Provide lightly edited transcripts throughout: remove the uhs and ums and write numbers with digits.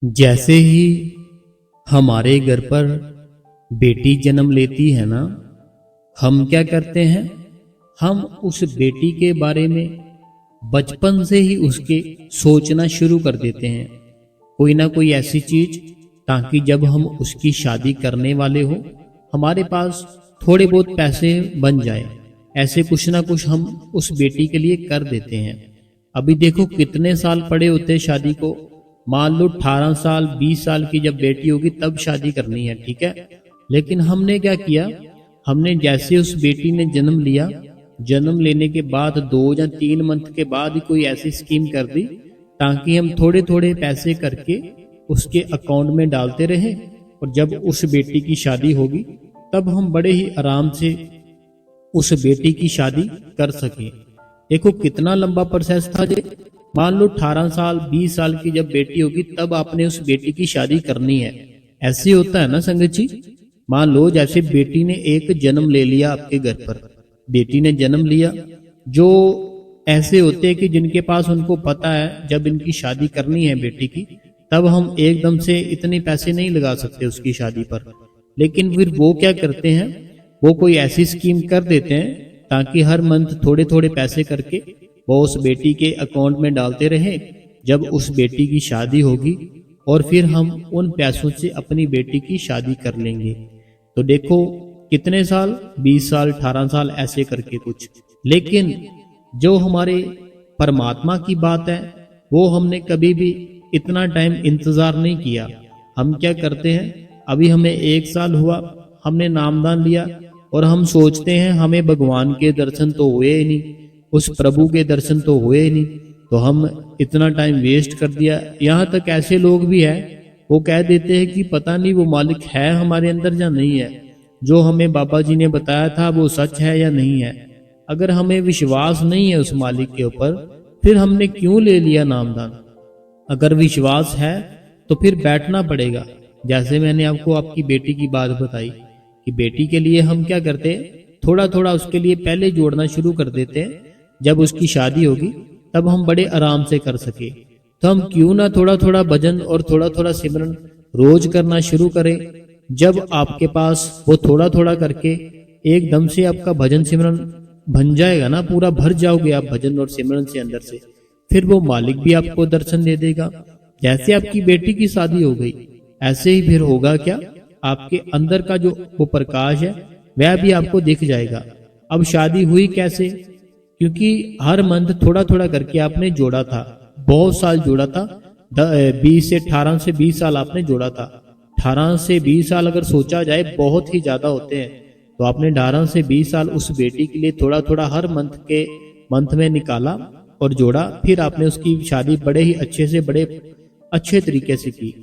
जैसे ही हमारे घर पर बेटी जन्म लेती है ना, हम क्या करते हैं? हम उस बेटी के बारे में बचपन से ही उसके सोचना शुरू कर देते हैं, कोई ना कोई ऐसी चीज, ताकि जब हम उसकी शादी करने वाले हो हमारे पास थोड़े बहुत पैसे बन जाए। ऐसे कुछ ना कुछ हम उस बेटी के लिए कर देते हैं। अभी देखो कितने साल पड़े होते हैं शादी को। मान लो 18 साल 20 साल की जब बेटी होगी तब शादी करनी है, ठीक है। लेकिन हमने क्या किया? हमने जैसे उस बेटी ने जन्म लिया, जन्म लेने के बाद 2 या 3 मंथ के बाद ही कोई ऐसी स्कीम कर दी ताकि हम थोड़े थोड़े पैसे करके उसके अकाउंट में डालते रहे, और जब उस बेटी की शादी होगी तब हम बड़े ही आराम से उस बेटी की शादी कर सके। देखो कितना लंबा प्रोसेस था ये। मान लो 18 साल 20 साल की जब बेटी होगी तब आपने उस बेटी की शादी करनी है। ऐसे होता है ना संगत जी। मान लो जैसे बेटी ने एक जन्म ले लिया आपके घर पर, बेटी ने जन्म लिया। जो ऐसे होते हैं कि जिनके पास उनको पता है जब इनकी शादी करनी है बेटी की, तब हम एकदम से इतने पैसे नहीं लगा सकते उसकी शादी पर। लेकिन फिर वो क्या करते हैं, वो कोई ऐसी स्कीम कर देते हैं ताकि हर मंथ थोड़े थोड़े पैसे करके वो उस बेटी के अकाउंट में डालते रहे। जब उस बेटी की शादी होगी और फिर हम उन पैसों से अपनी बेटी की शादी कर लेंगे। तो देखो कितने साल, 20 साल 18 साल ऐसे करके कुछ। लेकिन जो हमारे परमात्मा की बात है वो हमने कभी भी इतना टाइम इंतजार नहीं किया। हम क्या करते हैं, अभी हमें 1 साल हुआ, हमने नामदान लिया और हम सोचते हैं हमें भगवान के दर्शन तो हुए ही नहीं, उस प्रभु के दर्शन तो हुए ही नहीं, तो हम इतना टाइम वेस्ट कर दिया। यहाँ तक ऐसे लोग भी हैं, वो कह देते हैं कि पता नहीं वो मालिक है हमारे अंदर या नहीं है, जो हमें बाबा जी ने बताया था वो सच है या नहीं है। अगर हमें विश्वास नहीं है उस मालिक के ऊपर, फिर हमने क्यों ले लिया नामदान? अगर विश्वास है तो फिर बैठना पड़ेगा। जैसे मैंने आपको आपकी बेटी की बात बताई कि बेटी के लिए हम क्या करते हैं, थोड़ा थोड़ा उसके लिए पहले जोड़ना शुरू कर देते हैं। जब उसकी शादी होगी तब हम बड़े आराम से कर सके। तो हम क्यों ना थोड़ा थोड़ा भजन और थोड़ा थोड़ा सिमरन रोज करना शुरू करें। जब आपके पास वो थोड़ा थोड़ा करके एकदम से आपका भजन सिमरन बन जाएगा ना, पूरा भर जाओगे आप भजन और सिमरन से अंदर से, फिर वो मालिक भी आपको दर्शन दे देगा। जैसे आपकी बेटी की शादी हो गई, ऐसे ही फिर होगा क्या, आपके अंदर का जो वो प्रकाश है वह भी आपको दिख जाएगा। अब शादी हुई कैसे? क्योंकि हर मंथ थोड़ा थोड़ा करके आपने जोड़ा था, बहुत साल जोड़ा था। 20 से 18 से 20 साल आपने जोड़ा था। 18 से 20 साल अगर सोचा जाए बहुत ही ज्यादा होते हैं। तो आपने 18 से 20 साल उस बेटी के लिए थोड़ा थोड़ा हर मंथ में निकाला और जोड़ा। फिर आपने उसकी शादी बड़े ही अच्छे से, बड़े अच्छे तरीके से की।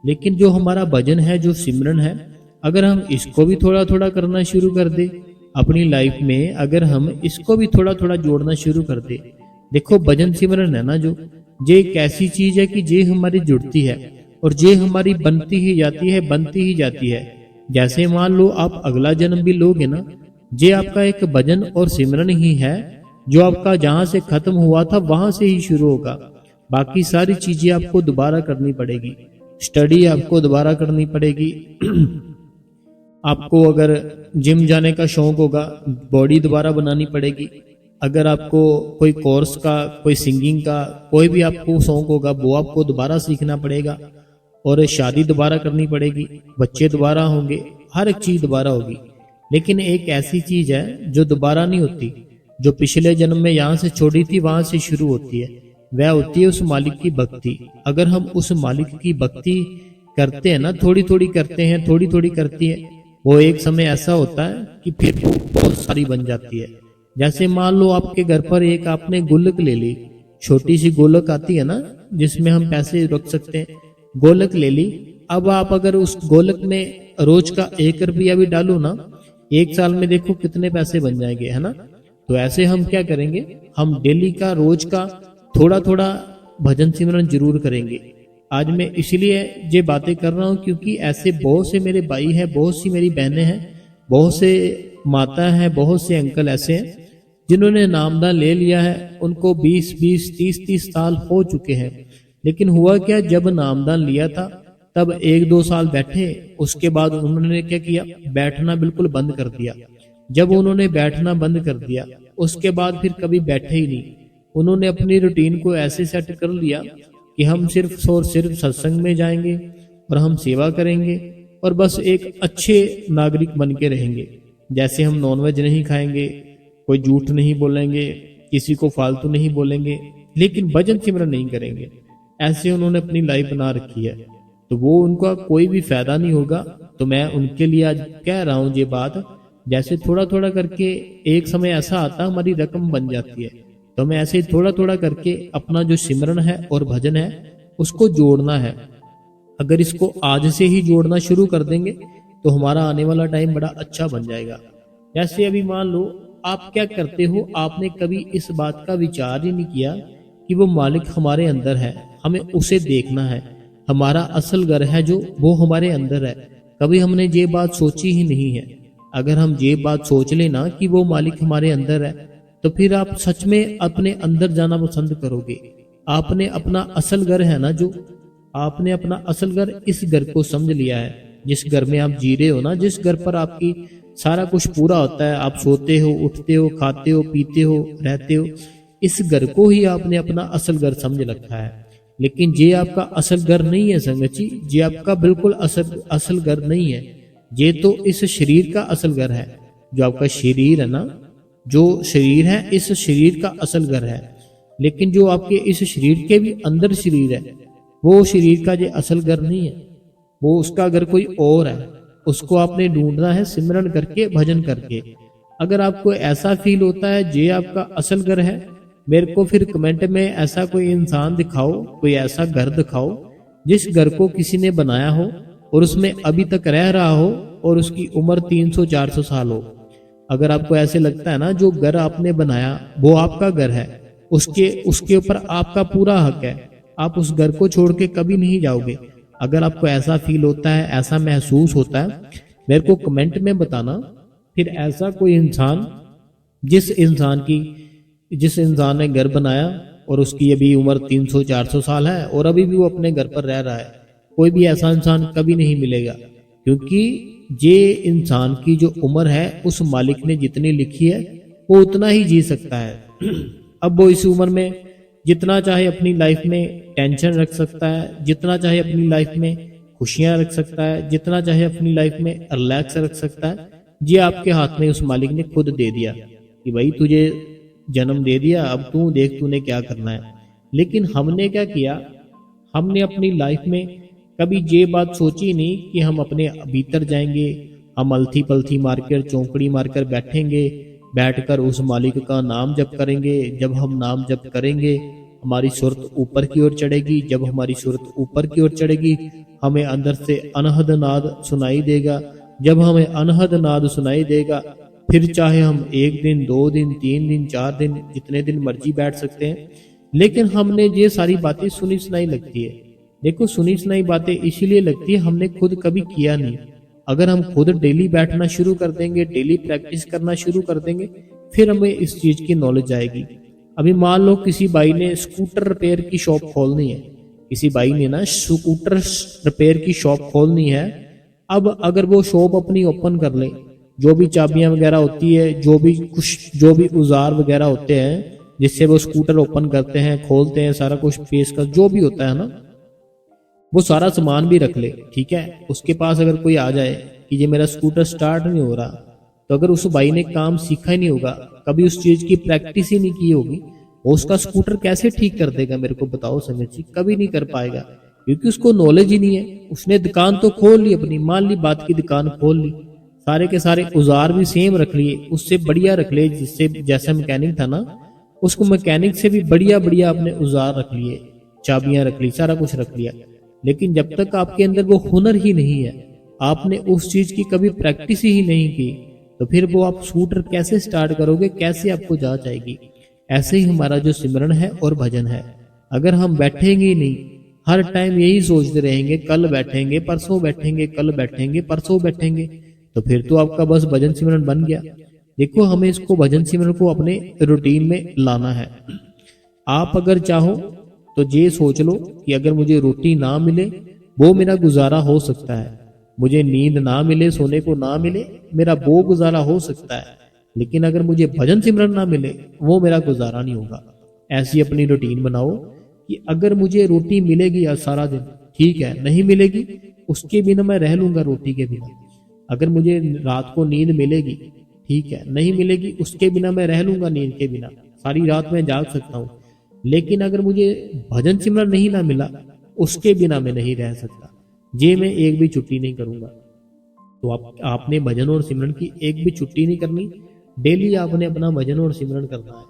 लेकिन जो हमारा भजन है, जो सिमरन है, अगर हम इसको भी थोड़ा थोड़ा करना शुरू कर दे अपनी लाइफ में, अगर हम इसको भी थोड़ा थोड़ा जोड़ना शुरू कर दे। देखो भजन सिमरन है ना, जो ये एक ऐसी चीज है कि ये हमारी जुड़ती है और ये हमारी बनती ही जाती है, बनती ही जाती है। जैसे मान लो आप अगला जन्म भी लोगे ना, ये आपका एक भजन और सिमरन ही है, जो आपका जहां से खत्म हुआ था वहां से ही शुरू होगा। बाकी सारी चीजें आपको दोबारा करनी पड़ेगी। स्टडी आपको दोबारा करनी पड़ेगी। आपको अगर जिम जाने का शौक होगा, बॉडी दोबारा बनानी पड़ेगी। अगर आपको कोई कोर्स का, कोई सिंगिंग का, कोई भी आपको शौक होगा, वो आपको दोबारा सीखना पड़ेगा। और शादी दोबारा करनी पड़ेगी, बच्चे दोबारा होंगे, हर एक चीज दोबारा होगी। लेकिन एक ऐसी चीज है जो दोबारा नहीं होती, जो पिछले जन्म में यहाँ से छोड़ी थी वहां से शुरू होती है, वह होती है उस मालिक की भक्ति। अगर हम उस मालिक की भक्ति करते हैं ना, थोड़ी थोड़ी करते हैं, थोड़ी थोड़ी करती है, वो एक समय ऐसा होता है कि फिर वो बहुत सारी बन जाती है। जैसे मान लो आपके घर पर एक आपने गुल्लक ले ली, छोटी सी गोलक आती है ना जिसमें हम पैसे रख सकते हैं, गोलक ले ली। अब आप अगर उस गोलक में रोज का 1 रुपया भी डालो ना, 1 साल में देखो कितने पैसे बन जाएंगे, है ना। तो ऐसे हम क्या करेंगे, हम डेली का, रोज का थोड़ा थोड़ा भजन सिमरन जरूर करेंगे। आज मैं इसलिए ये बातें कर रहा हूँ क्योंकि ऐसे बहुत से मेरे भाई हैं, बहुत सी मेरी बहनें हैं, बहुत से माता हैं, बहुत से अंकल ऐसे हैं जिन्होंने नामदान ले लिया है। उनको 20-20, 30-30 साल हो चुके हैं, लेकिन हुआ क्या, जब नामदान लिया था तब 1-2 साल बैठे, उसके बाद उन्होंने क्या किया, बैठना बिल्कुल बंद कर दिया। जब उन्होंने बैठना बंद कर दिया उसके बाद फिर कभी बैठे ही नहीं। उन्होंने अपनी रूटीन को ऐसे सेट कर लिया कि हम सिर्फ और सिर्फ सत्संग में जाएंगे और हम सेवा करेंगे और बस एक अच्छे नागरिक बन के रहेंगे। जैसे हम नॉनवेज नहीं खाएंगे, कोई झूठ नहीं बोलेंगे, किसी को फालतू नहीं बोलेंगे, लेकिन भजन सिमरन नहीं करेंगे। ऐसे उन्होंने अपनी लाइफ बना रखी है, तो वो उनका कोई भी फायदा नहीं होगा। तो मैं उनके लिए आज कह रहा हूँ ये बात, जैसे थोड़ा थोड़ा करके एक समय ऐसा आता हमारी रकम बन जाती है, तो हमें ऐसे थोड़ा थोड़ा करके अपना जो सिमरन है और भजन है उसको जोड़ना है। अगर इसको आज से ही जोड़ना शुरू कर देंगे तो हमारा आने वाला टाइम बड़ा अच्छा बन जाएगा। जैसे अभी मान लो आप क्या करते हो, आपने कभी इस बात का विचार ही नहीं किया कि वो मालिक हमारे अंदर है, हमें उसे देखना है, हमारा असल घर है जो वो हमारे अंदर है। कभी हमने ये बात सोची ही नहीं है। अगर हम ये बात सोच लेना कि वो मालिक हमारे अंदर है, तो फिर आप सच में अपने अंदर जाना पसंद करोगे। आपने अपना असल घर है ना, जो आपने अपना असल घर, इस घर को समझ लिया है, जिस घर में आप जी रहे हो ना, जिस घर पर आपकी सारा कुछ पूरा होता है, आप सोते हो, उठते हो, खाते हो, पीते हो, रहते हो, इस घर को ही आपने अपना असल घर समझ रखा है। लेकिन ये आपका असल घर नहीं है संगत जी, ये आपका बिल्कुल असल घर नहीं है। ये तो इस शरीर का असल घर है। जो आपका शरीर है ना, जो शरीर है, इस शरीर का असल घर है। लेकिन जो आपके इस शरीर के भी अंदर शरीर है, वो शरीर का ये असल घर नहीं है, वो उसका घर कोई और है। उसको आपने ढूंढना है सिमरन करके, भजन करके। अगर आपको ऐसा फील होता है ये आपका असल घर है, मेरे को फिर कमेंट में ऐसा कोई इंसान दिखाओ, कोई ऐसा घर दिखाओ जिस घर को किसी ने बनाया हो और उसमें अभी तक रह रहा हो और उसकी उम्र 300-400 साल हो। अगर आपको ऐसे लगता है ना जो घर आपने बनाया वो आपका घर है, उसके ऊपर आपका पूरा हक है, आप उस घर को छोड़ के कभी नहीं जाओगे। अगर आपको ऐसा फील होता है, ऐसा महसूस होता है, मेरे को कमेंट में बताना। फिर ऐसा कोई इंसान, जिस इंसान ने घर बनाया और उसकी अभी उम्र 300-400 साल है और अभी भी वो अपने घर पर रह रहा है, कोई भी ऐसा इंसान कभी नहीं मिलेगा। क्योंकि ये इंसान की जो उम्र है उस मालिक ने जितनी लिखी है वो उतना ही जी सकता है। अब वो इस उम्र में जितना चाहे अपनी लाइफ में टेंशन रख सकता है, जितना चाहे अपनी लाइफ में खुशियां रख सकता है, जितना चाहे अपनी लाइफ में रिलैक्स रख सकता है। ये आपके हाथ में उस मालिक ने खुद दे दिया कि भाई तुझे जन्म दे दिया, अब तू देख तूने क्या करना है। लेकिन हमने क्या किया, हमने अपनी लाइफ में कभी ये बात सोची नहीं कि हम अपने भीतर जाएंगे, हम अलथी पलथी मारकर, चौंकड़ी मारकर बैठेंगे, बैठकर उस मालिक का नाम जप करेंगे। जब हम नाम जप करेंगे हमारी सुरत ऊपर की ओर चढ़ेगी। जब हमारी सुरत ऊपर की ओर चढ़ेगी हमें अंदर से अनहद नाद सुनाई देगा। जब हमें अनहद नाद सुनाई देगा फिर चाहे हम 1 दिन, 2 दिन, 3 दिन, 4 दिन, जितने दिन मर्जी बैठ सकते हैं। लेकिन हमने ये सारी बातें सुनी सुनाई लगती है। देखो सुनी सुनाई बातें इसीलिए लगती है, हमने खुद कभी किया नहीं। अगर हम खुद डेली बैठना शुरू कर देंगे, डेली प्रैक्टिस करना शुरू कर देंगे, फिर हमें इस चीज की नॉलेज आएगी। अभी मान लो किसी भाई ने स्कूटर रिपेयर की शॉप खोलनी है, किसी भाई ने ना स्कूटर रिपेयर की शॉप खोलनी है। अब अगर वो शॉप अपनी ओपन कर ले, जो भी चाबियां वगैरह होती है, जो भी औजार वगैरह होते हैं जिससे वो स्कूटर ओपन करते हैं, खोलते हैं, सारा कुछ पेशकश जो भी होता है ना, वो सारा सामान भी रख ले, ठीक है। उसके पास अगर कोई आ जाए कि ये मेरा स्कूटर स्टार्ट नहीं हो रहा, तो अगर उस भाई ने काम सीखा ही नहीं होगा, कभी उस चीज की प्रैक्टिस ही नहीं की होगी, वो उसका स्कूटर कैसे ठीक कर देगा? मेरे को बताओ संगत जी, कभी नहीं कर पाएगा, क्योंकि उसको नॉलेज ही नहीं है। उसने दुकान तो खोल ली अपनी, मान ली बात की दुकान खोल ली, सारे के सारे औजार भी सेम रख लिए, उससे बढ़िया रख लिए, जिससे जैसा मैकेनिक था ना, उसको मैकेनिक से भी बढ़िया बढ़िया अपने औजार रख लिए, चाबियां रख ली, सारा कुछ रख लिया। लेकिन जब तक आपके अंदर वो हुनर ही नहीं है, आपने उस चीज की कभी प्रैक्टिस ही नहीं की, तो फिर वो आप स्कूटर कैसे स्टार्ट करोगे, कैसे आपको जांच आएगी? ऐसे ही हमारा जो सिमरन है और भजन है, अगर हम बैठेंगे ही नहीं, हर टाइम यही सोचते रहेंगे कल बैठेंगे, परसों बैठेंगे, कल बैठेंगे, परसों बैठेंगे, तो फिर तो आपका बस भजन सिमरन बन गया। देखो हमें इसको भजन सिमरन को अपने रूटीन में लाना है। आप अगर चाहो तो ये सोच लो कि अगर मुझे रोटी ना मिले वो मेरा गुजारा हो सकता है, मुझे नींद ना मिले, सोने को ना मिले, मेरा वो गुजारा हो सकता है, लेकिन अगर मुझे भजन सिमरन ना मिले वो मेरा गुजारा नहीं होगा। ऐसी अपनी रूटीन बनाओ कि अगर मुझे रोटी मिलेगी आज सारा दिन ठीक है, नहीं मिलेगी उसके बिना मैं रह लूंगा रोटी के बिना। अगर मुझे रात को नींद मिलेगी ठीक है, नहीं मिलेगी उसके बिना मैं रह लूंगा, नींद के बिना सारी रात मैं जाग सकता हूँ। लेकिन अगर मुझे भजन सिमरन नहीं ना मिला उसके बिना मैं नहीं रह सकता, ये मैं एक भी छुट्टी नहीं करूंगा। तो आपने भजन और सिमरन की एक भी छुट्टी नहीं करनी, डेली आपने अपना भजन और सिमरन करना है।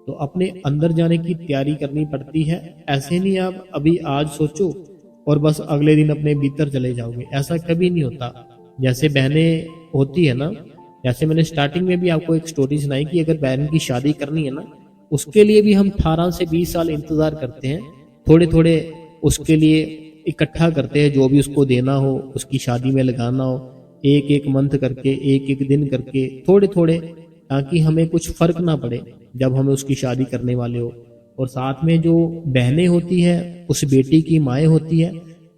तो अपने अंदर जाने की तैयारी करनी पड़ती है। ऐसे नहीं आप अभी आज सोचो और बस अगले दिन अपने भीतर चले जाओगे, ऐसा कभी नहीं होता। जैसे बहनें होती है ना, जैसे मैंने स्टार्टिंग में भी आपको एक स्टोरी सुनाई कि अगर बहन की शादी करनी है ना, उसके लिए भी हम 18 से 20 साल इंतजार करते हैं, थोड़े थोड़े उसके लिए इकट्ठा करते हैं, जो भी उसको देना हो उसकी शादी में लगाना हो, एक एक मंथ करके, एक एक दिन करके, थोड़े थोड़े, ताकि हमें कुछ फर्क ना पड़े जब हमें उसकी शादी करने वाले हो। और साथ में जो बहनें होती है, उस बेटी की माएँ होती है,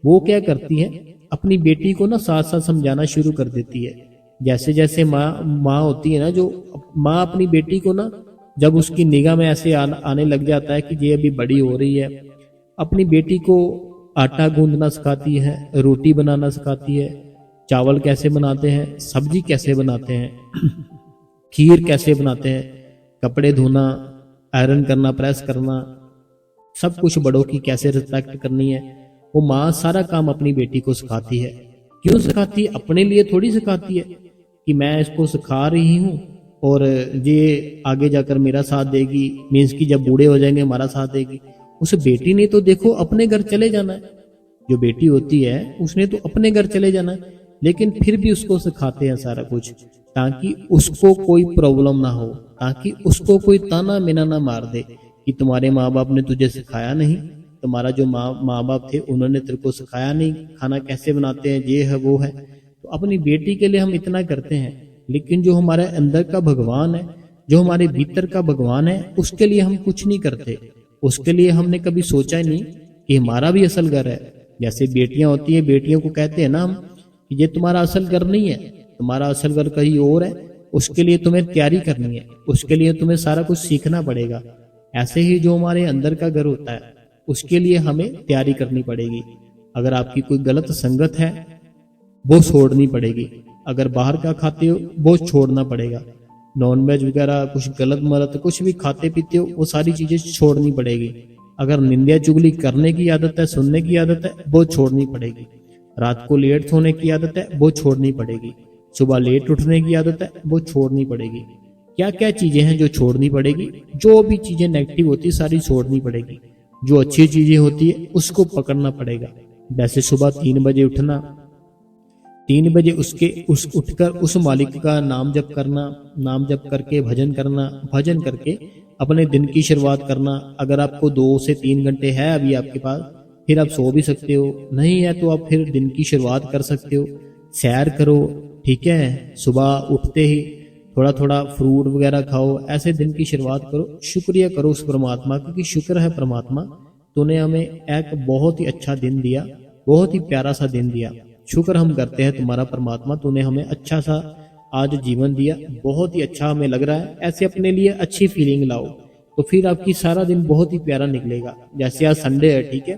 वो क्या करती है, अपनी बेटी को ना साथ साथ समझाना शुरू कर देती है। जैसे जैसे माँ होती है ना, जो माँ अपनी बेटी को ना जब उसकी निगाह में ऐसे आने लग जाता है कि ये अभी बड़ी हो रही है, अपनी बेटी को आटा गूंदना सिखाती है, रोटी बनाना सिखाती है, चावल कैसे बनाते हैं, सब्जी कैसे बनाते हैं, खीर कैसे बनाते हैं, कपड़े धोना, आयरन करना, प्रेस करना, सब कुछ बड़ों की कैसे रिस्पेक्ट करनी है, वो माँ सारा काम अपनी बेटी को सिखाती है। क्यों सिखाती है? अपने लिए थोड़ी सिखाती है कि मैं इसको सिखा रही हूँ और ये आगे जाकर मेरा साथ देगी, मीन्स कि जब बूढ़े हो जाएंगे हमारा साथ देगी। उस बेटी ने तो देखो अपने घर चले जाना है, जो बेटी होती है उसने तो अपने घर चले जाना है, लेकिन फिर भी उसको सिखाते हैं सारा कुछ, ताकि उसको कोई प्रॉब्लम ना हो, ताकि उसको कोई ताना मिना ना मार दे कि तुम्हारे माँ बाप ने तुझे सिखाया नहीं, तुम्हारा जो माँ बाप थे उन्होंने तेरे को सिखाया नहीं, खाना कैसे बनाते हैं, ये है वो है। तो अपनी बेटी के लिए हम इतना करते हैं, लेकिन जो हमारे अंदर का भगवान है, जो हमारे भीतर का भगवान है, उसके लिए हम कुछ नहीं करते। उसके लिए हमने कभी सोचा ही नहीं कि हमारा भी असल घर है। जैसे बेटियां होती है, बेटियों को कहते हैं ना हम कि ये तुम्हारा असल घर नहीं है, तुम्हारा असल घर कहीं और है, उसके लिए तुम्हें तैयारी करनी है, उसके लिए तुम्हें सारा कुछ सीखना पड़ेगा। ऐसे ही जो हमारे अंदर का घर होता है उसके लिए हमें तैयारी करनी पड़ेगी। अगर आपकी कोई गलत संगत है वो छोड़नी पड़ेगी, अगर बाहर का खाते हो वो छोड़ना पड़ेगा, नॉनवेज वगैरह कुछ गलत मलत कुछ भी खाते पीते हो वो सारी चीजें छोड़नी पड़ेगी। अगर निंदा चुगली करने की आदत है, सुनने की आदत है, वो छोड़नी पड़ेगी। रात को लेट सोने की आदत है वो छोड़नी पड़ेगी, सुबह लेट उठने की आदत है वो छोड़नी पड़ेगी। क्या क्या चीजें हैं जो छोड़नी पड़ेगी? जो भी चीजें नेगेटिव होती है सारी छोड़नी पड़ेगी, जो अच्छी चीजें होती है उसको पकड़ना पड़ेगा। जैसे सुबह 3 बजे उठना, 3 बजे उस उठकर उस मालिक का नाम जप करना, नाम जप करके भजन करना, भजन करके अपने दिन की शुरुआत करना। अगर आपको 2 से 3 घंटे है अभी आपके पास, फिर आप सो भी सकते हो, नहीं है तो आप फिर दिन की शुरुआत कर सकते हो। सैर करो, ठीक है, सुबह उठते ही थोड़ा थोड़ा फ्रूट वगैरह खाओ, ऐसे दिन की शुरुआत करो। शुक्रिया करो उस परमात्मा का कि शुक्र है परमात्मा, तूने हमें एक बहुत ही अच्छा दिन दिया, बहुत ही प्यारा सा दिन दिया। शुक्र हम करते हैं तुम्हारा परमात्मा, तूने हमें अच्छा सा आज जीवन दिया, बहुत ही अच्छा हमें लग रहा है। ऐसे अपने लिए अच्छी फीलिंग लाओ, तो फिर आपकी सारा दिन बहुत ही प्यारा निकलेगा। जैसे आज संडे है, ठीक है,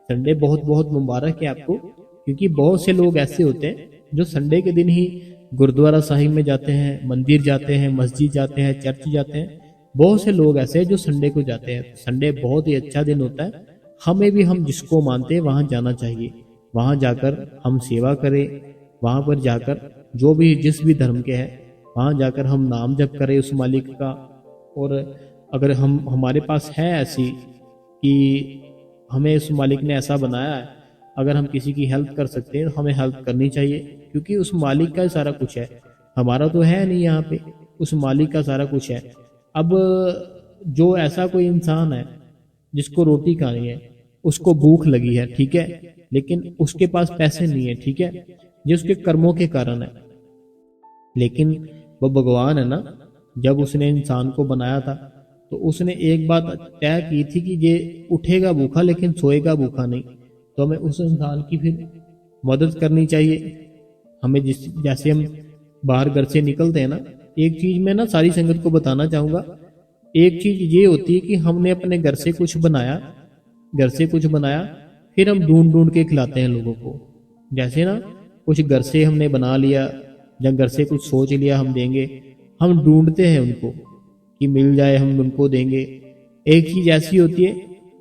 संडे बहुत बहुत मुबारक है आपको, क्योंकि बहुत से लोग ऐसे होते हैं जो संडे के दिन ही गुरुद्वारा साहिब में जाते हैं, मंदिर जाते हैं, मस्जिद जाते हैं, चर्च जाते हैं। बहुत से लोग ऐसे हैं जो संडे को जाते हैं। संडे बहुत ही अच्छा दिन होता है, हमें भी हम जिसको मानते हैं वहां जाना चाहिए। वहां जाकर हम सेवा करें, वहां पर जाकर जो भी जिस भी धर्म के हैं वहां जाकर हम नाम जप करें उस मालिक का। और अगर हम हमारे पास है ऐसी कि हमें उस मालिक ने ऐसा बनाया है, अगर हम किसी की हेल्प कर सकते हैं तो हमें हेल्प करनी चाहिए, क्योंकि उस मालिक का सारा कुछ है, हमारा तो है नहीं यहाँ पे, उस मालिक का सारा कुछ है। अब जो ऐसा कोई इंसान है जिसको रोटी खानी है, उसको भूख लगी है, ठीक है, लेकिन उसके पास पैसे नहीं है, ठीक है, ये उसके कर्मों के कारण है। लेकिन वो भगवान है ना, जब उसने इंसान को बनाया था तो उसने एक बात तय की थी कि ये उठेगा भूखा लेकिन सोएगा भूखा नहीं। तो हमें उस इंसान की फिर मदद करनी चाहिए। हमें जैसे हम बाहर घर से निकलते हैं ना, एक चीज मैं ना सारी संगत को बताना चाहूंगा। एक चीज ये होती है कि हमने अपने घर से कुछ बनाया, घर से कुछ बनाया, फिर हम ढूंढ ढूंढ के खिलाते हैं लोगों को। जैसे ना कुछ घर से हमने बना लिया या घर से कुछ सोच लिया हम देंगे, हम ढूंढते हैं उनको कि मिल जाए हम उनको देंगे। एक चीज ऐसी होती है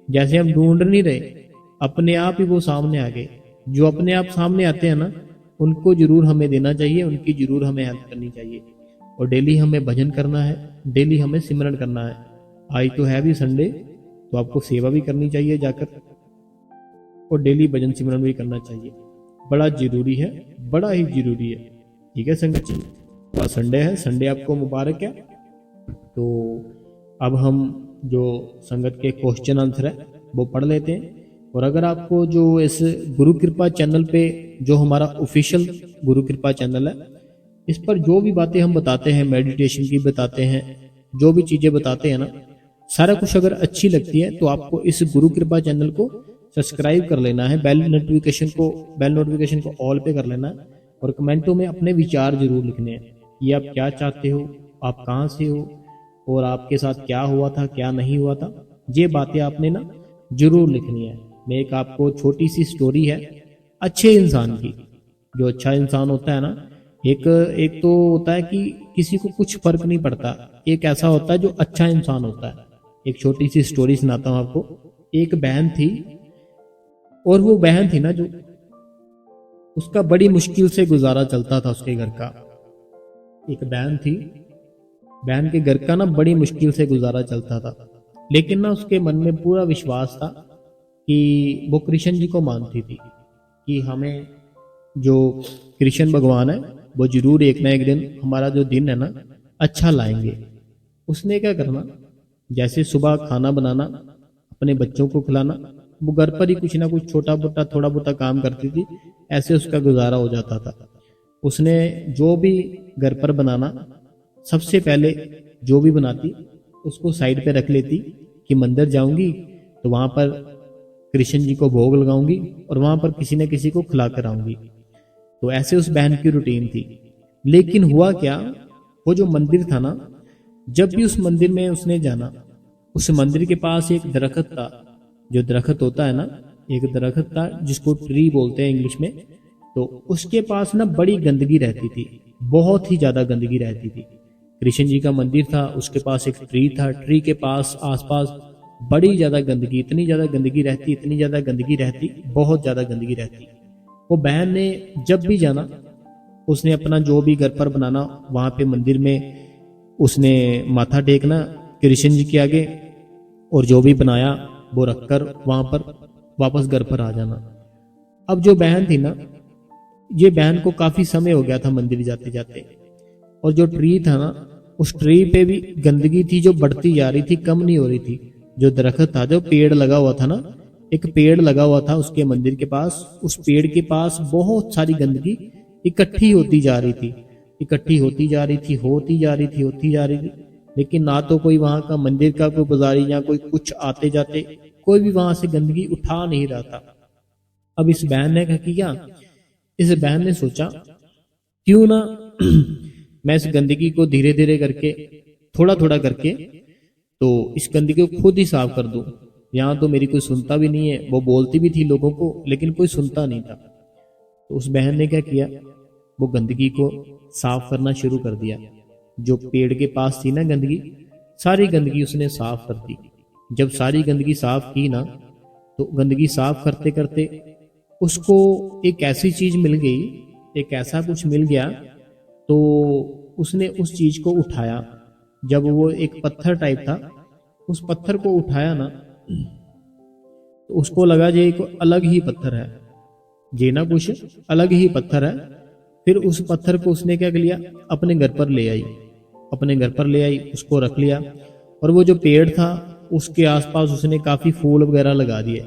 जैसे हम ढूंढ नहीं रहे, अपने आप ही वो सामने आ गए। जो अपने आप सामने आते हैं ना, उनको जरूर हमें देना चाहिए, उनकी जरूर हमें हेल्प करनी चाहिए। और डेली हमें भजन करना है, डेली हमें सिमरन करना है। आज तो है भी संडे, तो आपको सेवा भी करनी चाहिए जाकर, और डेली भजन सिमरन भी करना चाहिए। बड़ा जरूरी है, बड़ा ही जरूरी है। ठीक है संगत जी, आज संडे है, संडे आपको मुबारक है। तो अब हम जो संगत के क्वेश्चन आंसर है वो पढ़ लेते हैं। और अगर आपको जो इस गुरु कृपा चैनल पे, जो हमारा ऑफिशियल गुरु कृपा चैनल है, इस पर जो भी बातें हम बताते हैं, मेडिटेशन की बताते हैं, जो भी चीजें बताते हैं ना, सारा कुछ अगर अच्छी लगती है तो आपको इस गुरु कृपा चैनल को सब्सक्राइब कर लेना है, बेल नोटिफिकेशन को ऑल पे कर लेना है। और कमेंटों में अपने विचार जरूर लिखने हैं कि आप क्या चाहते हो, आप कहाँ से हो, और आपके साथ क्या हुआ था, क्या नहीं हुआ था। ये बातें आपने ना जरूर लिखनी है। मैं एक आपको छोटी सी स्टोरी है अच्छे इंसान की। जो अच्छा इंसान होता है ना, एक तो होता है कि किसी को कुछ फर्क नहीं पड़ता, एक ऐसा होता है जो अच्छा इंसान होता है। एक छोटी सी स्टोरी सुनाता हूँ आपको। एक बहन थी, और वो बहन थी ना, जो उसका बड़ी मुश्किल से गुजारा चलता था उसके घर का। एक बहन थी, बहन के घर का ना बड़ी मुश्किल से गुजारा चलता था, लेकिन ना उसके मन में पूरा विश्वास था कि वो कृष्ण जी को मानती थी कि हमें जो कृष्ण भगवान है वो जरूर एक ना एक दिन हमारा जो दिन है ना अच्छा लाएंगे। उसने क्या करना, जैसे सुबह खाना बनाना, अपने बच्चों को खिलाना, वो घर पर ही कुछ ना कुछ छोटा मोटा थोड़ा बहुत काम करती थी, ऐसे उसका गुजारा हो जाता था। उसने जो भी घर पर बनाना, सबसे पहले जो भी बनाती उसको साइड पे रख लेती कि मंदिर जाऊंगी तो वहां पर कृष्ण जी को भोग लगाऊंगी और वहां पर किसी न किसी को खिला कर आऊंगी। तो ऐसे उस बहन की रूटीन थी। लेकिन हुआ क्या, वो जो मंदिर था ना, जब भी उस मंदिर में उसने जाना, उस मंदिर के पास एक दरख्त था। जो दरख्त होता है ना, एक दरख्त था जिसको ट्री बोलते हैं इंग्लिश में। तो उसके पास ना बड़ी गंदगी रहती थी, बहुत ही ज्यादा गंदगी रहती थी। कृष्ण जी का मंदिर था, उसके पास एक ट्री था, ट्री के पास आसपास बड़ी ज्यादा गंदगी, इतनी ज्यादा गंदगी रहती, इतनी ज्यादा गंदगी रहती, बहुत ज्यादा गंदगी रहती। वो बहन ने जब भी जाना, उसने अपना जो भी घर पर बनाना, वहां पे मंदिर में उसने माथा टेकना कृष्ण जी के आगे, और जो भी बनाया वो रखकर वहां पर वापस घर पर आ जाना। अब जो बहन थी ना, ये बहन को काफी समय हो गया था मंदिर जाते जाते, और जो ट्री था ना, उस ट्री पे भी गंदगी थी जो बढ़ती जा रही थी, कम नहीं हो रही थी। जो दरख्त था, जो पेड़ लगा हुआ था ना, एक पेड़ लगा हुआ था उसके मंदिर के पास, उस पेड़ के पास बहुत सारी गंदगी इकट्ठी होती जा रही थी, इकट्ठी होती जा रही थी, होती जा रही थी, होती जा रही थी। लेकिन ना तो कोई वहां का मंदिर का कोई पुजारी या कोई कुछ आते जाते, कोई भी वहां से गंदगी उठा नहीं रहा था। अब इस बहन ने क्या किया, इस बहन ने सोचा क्यों ना मैं इस गंदगी को धीरे धीरे करके, थोड़ा थोड़ा करके, तो इस गंदगी को खुद ही साफ कर दूं। यहाँ तो मेरी कोई सुनता भी नहीं है, वो बोलती भी थी लोगों को लेकिन कोई सुनता नहीं था। तो उस बहन ने क्या किया, वो गंदगी को साफ करना शुरू कर दिया। जो पेड़ के पास थी ना गंदगी, सारी गंदगी उसने साफ कर दी। जब सारी गंदगी साफ की ना, तो गंदगी साफ करते करते उसको एक ऐसी चीज मिल गई, एक ऐसा कुछ मिल गया। तो उसने उस चीज को उठाया। जब वो एक पत्थर टाइप था, उस पत्थर को उठाया ना, तो उसको लगा ये एक अलग ही पत्थर है, ये ना कुछ अलग ही पत्थर है। फिर उस पत्थर को उसने क्या किया, अपने घर पर ले आई, अपने घर पर ले आई, उसको रख लिया। और वो जो पेड़ था उसके आसपास उसने काफी फूल वगैरह लगा दिए,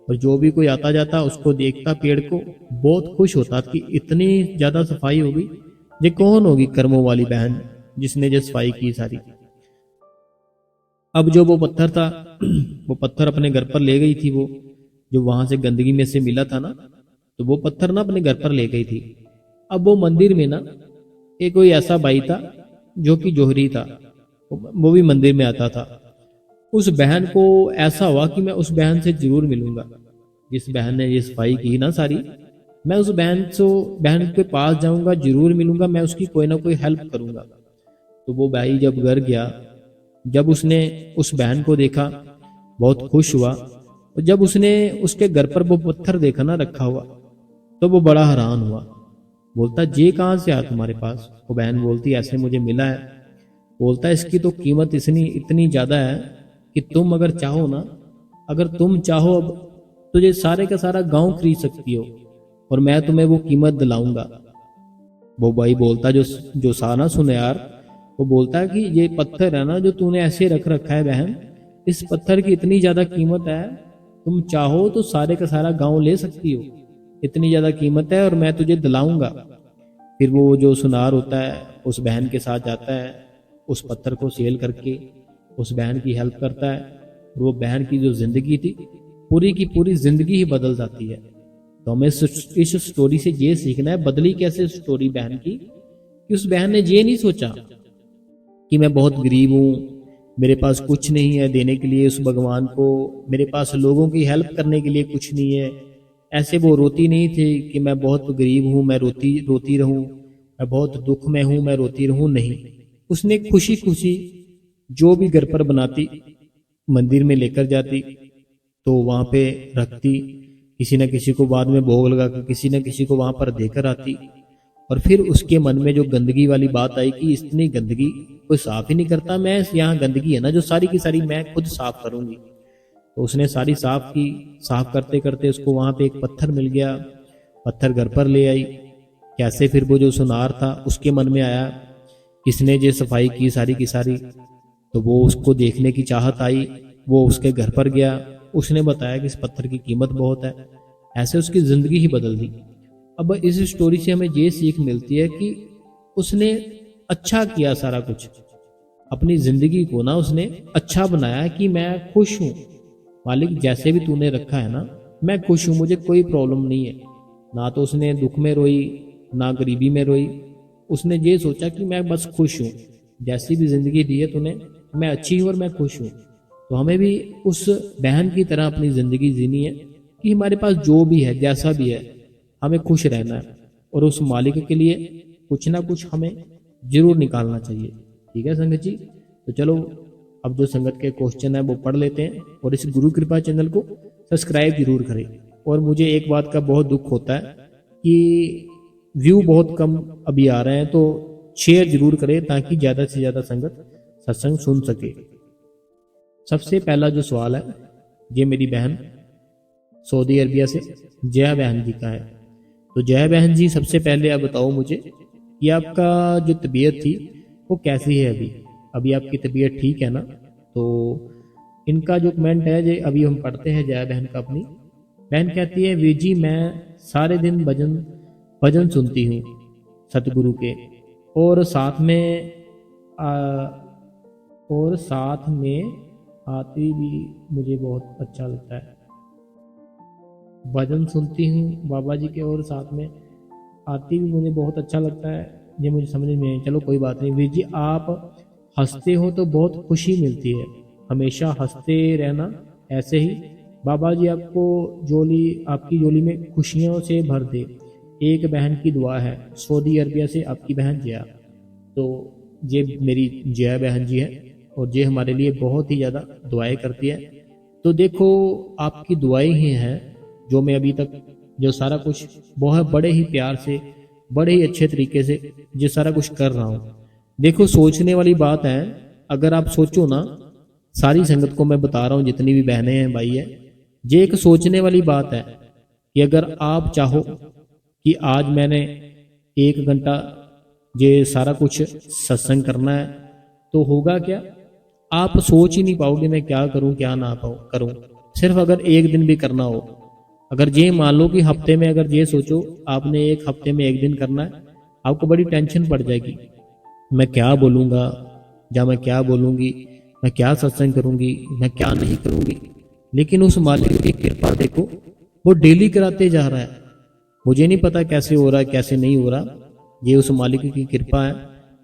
और जो भी कोई आता जाता उसको देखता पेड़ को, बहुत खुश होता कि इतनी ज्यादा सफाई होगी, ये कौन होगी कर्मों वाली बहन जिसने ये सफाई की सारी। अब जो वो पत्थर था वो पत्थर अपने घर पर ले गई थी, वो जो वहां से गंदगी में से मिला था ना, तो वो पत्थर ना अपने घर पर ले गई थी। अब वो मंदिर में ना एक कोई ऐसा भाई था जो कि जोहरी था, वो भी मंदिर में आता था। उस बहन को ऐसा हुआ कि मैं उस बहन से जरूर मिलूंगा, जिस बहन ने ये सफाई की ना सारी, मैं उस बहन के पास जाऊंगा, जरूर मिलूंगा, मैं उसकी कोई ना कोई हेल्प करूंगा। तो वो भाई जब घर गया, जब उसने उस बहन को देखा बहुत खुश हुआ, और जब उसने उसके घर पर वो पत्थर देखा ना रखा हुआ, तो वो बड़ा हैरान हुआ। बोलता ये कहाँ से आया तुम्हारे पास? वो बहन बोलती ऐसे मुझे मिला है। बोलता इसकी तो कीमत इतनी ज्यादा है कि तुम अगर चाहो ना, अगर तुम चाहो अब तुझे सारे का सारा गांव खरीद सकती हो, और मैं तुम्हें वो कीमत दिलाऊंगा। वो भाई बोलता जो साना सुने यार, वो बोलता है कि ये पत्थर है ना जो तूने ऐसे रख रखा है बहन, इस पत्थर की इतनी ज्यादा कीमत है, तुम चाहो तो सारे का सारा गांव ले सकती हो, इतनी ज्यादा कीमत है और मैं तुझे दिलाऊंगा। फिर वो जो सुनार होता है उस बहन के साथ जाता है, उस पत्थर को सेल करके उस बहन की हेल्प करता है, और वो बहन की जो जिंदगी थी पूरी की पूरी जिंदगी ही बदल जाती है। तो हमें इस स्टोरी से ये सीखना है, बदली कैसे स्टोरी बहन की, कि उस बहन ने ये नहीं सोचा कि मैं बहुत गरीब हूँ, मेरे पास कुछ नहीं है देने के लिए उस भगवान को, मेरे पास लोगों की हेल्प करने के लिए कुछ नहीं है। ऐसे वो रोती नहीं थी कि मैं बहुत गरीब हूँ, मैं रोती रोती रहूं, मैं बहुत दुख में हूँ, मैं रोती रहूं। नहीं, उसने खुशी खुशी जो भी घर पर बनाती, मंदिर में लेकर जाती, तो वहां पे रखती, किसी न किसी को बाद में भोग लगा कर किसी न किसी को वहां पर देकर आती। और फिर उसके मन में जो गंदगी वाली बात आई कि इतनी गंदगी कोई साफ ही नहीं करता, मैं यहाँ गंदगी है ना जो सारी की सारी मैं खुद साफ करूंगी। तो उसने सारी साफ की, साफ करते करते उसको वहां पे एक पत्थर मिल गया, पत्थर घर पर ले आई। कैसे फिर वो जो सुनार था उसके मन में आया किसने ये सफाई की सारी की सारी, तो वो उसको देखने की चाहत आई, वो उसके घर पर गया, उसने बताया कि इस पत्थर की कीमत बहुत है। ऐसे उसकी जिंदगी ही बदल दी। अब इस स्टोरी से हमें ये सीख मिलती है कि उसने अच्छा किया सारा कुछ, अपनी जिंदगी को ना उसने अच्छा बनाया कि मैं खुश हूं मालिक, जैसे भी तूने रखा है ना मैं खुश हूं, मुझे कोई प्रॉब्लम नहीं है। ना तो उसने दुख में रोई ना गरीबी में रोई, उसने ये सोचा कि मैं बस खुश हूं, जैसी भी जिंदगी दी है तूने मैं अच्छी हूं और मैं खुश हूं। तो हमें भी उस बहन की तरह अपनी जिंदगी जीनी है कि हमारे पास जो भी है जैसा भी है हमें खुश रहना है, और उस मालिक के लिए कुछ ना कुछ हमें जरूर निकालना चाहिए। ठीक है संगत जी, तो चलो अब जो संगत के क्वेश्चन है वो पढ़ लेते हैं, और इस गुरु कृपा चैनल को सब्सक्राइब जरूर करें। और मुझे एक बात का बहुत दुख होता है कि व्यू बहुत कम अभी आ रहे हैं, तो शेयर जरूर करें ताकि ज़्यादा से ज़्यादा संगत सत्संग सुन सके। सबसे पहला जो सवाल है ये मेरी बहन सऊदी अरबिया से जया बहन जी का है। तो जया बहन जी, सबसे पहले आप बताओ मुझे कि आपका जो तबीयत थी वो कैसी है अभी? अभी आपकी तबीयत ठीक है ना? तो इनका जो कमेंट है ये अभी हम पढ़ते हैं जया बहन का। अपनी बहन कहती है, वीर जी मैं सारे दिन भजन सुनती हूँ सतगुरु के, और साथ में आती भी मुझे बहुत अच्छा लगता है। भजन सुनती हूँ बाबा जी के और साथ में आती भी मुझे बहुत अच्छा लगता है, ये मुझे समझ में नहीं। चलो कोई बात नहीं वीर जी, आप हंसते हो तो बहुत खुशी मिलती है, हमेशा हंसते रहना ऐसे ही। बाबा जी आपकी झोली में खुशियों से भर दे। एक बहन की दुआ है सऊदी अरबिया से, आपकी बहन जया। तो ये मेरी जया बहन जी है और ये हमारे लिए बहुत ही ज़्यादा दुआएं करती है। तो देखो आपकी दुआएं ही हैं जो मैं अभी तक जो सारा कुछ बहुत बड़े ही प्यार से, बड़े ही अच्छे तरीके से ये सारा कुछ कर रहा हूँ। देखो सोचने वाली बात है, अगर आप सोचो ना, सारी संगत को मैं बता रहा हूँ जितनी भी बहनें हैं भाई है, ये एक सोचने वाली बात है कि अगर आप चाहो कि आज मैंने 1 घंटा ये सारा कुछ सत्संग करना है तो होगा क्या? आप सोच ही नहीं पाओगे मैं क्या करूं क्या ना करूं। सिर्फ अगर 1 दिन भी करना हो, अगर ये मान लो कि हफ्ते में, अगर ये सोचो आपने 1 हफ्ते में 1 दिन करना है, आपको बड़ी टेंशन पड़ जाएगी, मैं क्या बोलूँगा या मैं क्या बोलूँगी, मैं क्या सत्संग करूंगी, मैं क्या नहीं करूंगी। लेकिन उस मालिक की कृपा देखो, वो डेली कराते जा रहा है। मुझे नहीं पता कैसे हो रहा है, कैसे नहीं हो रहा। ये उस मालिक की कृपा है,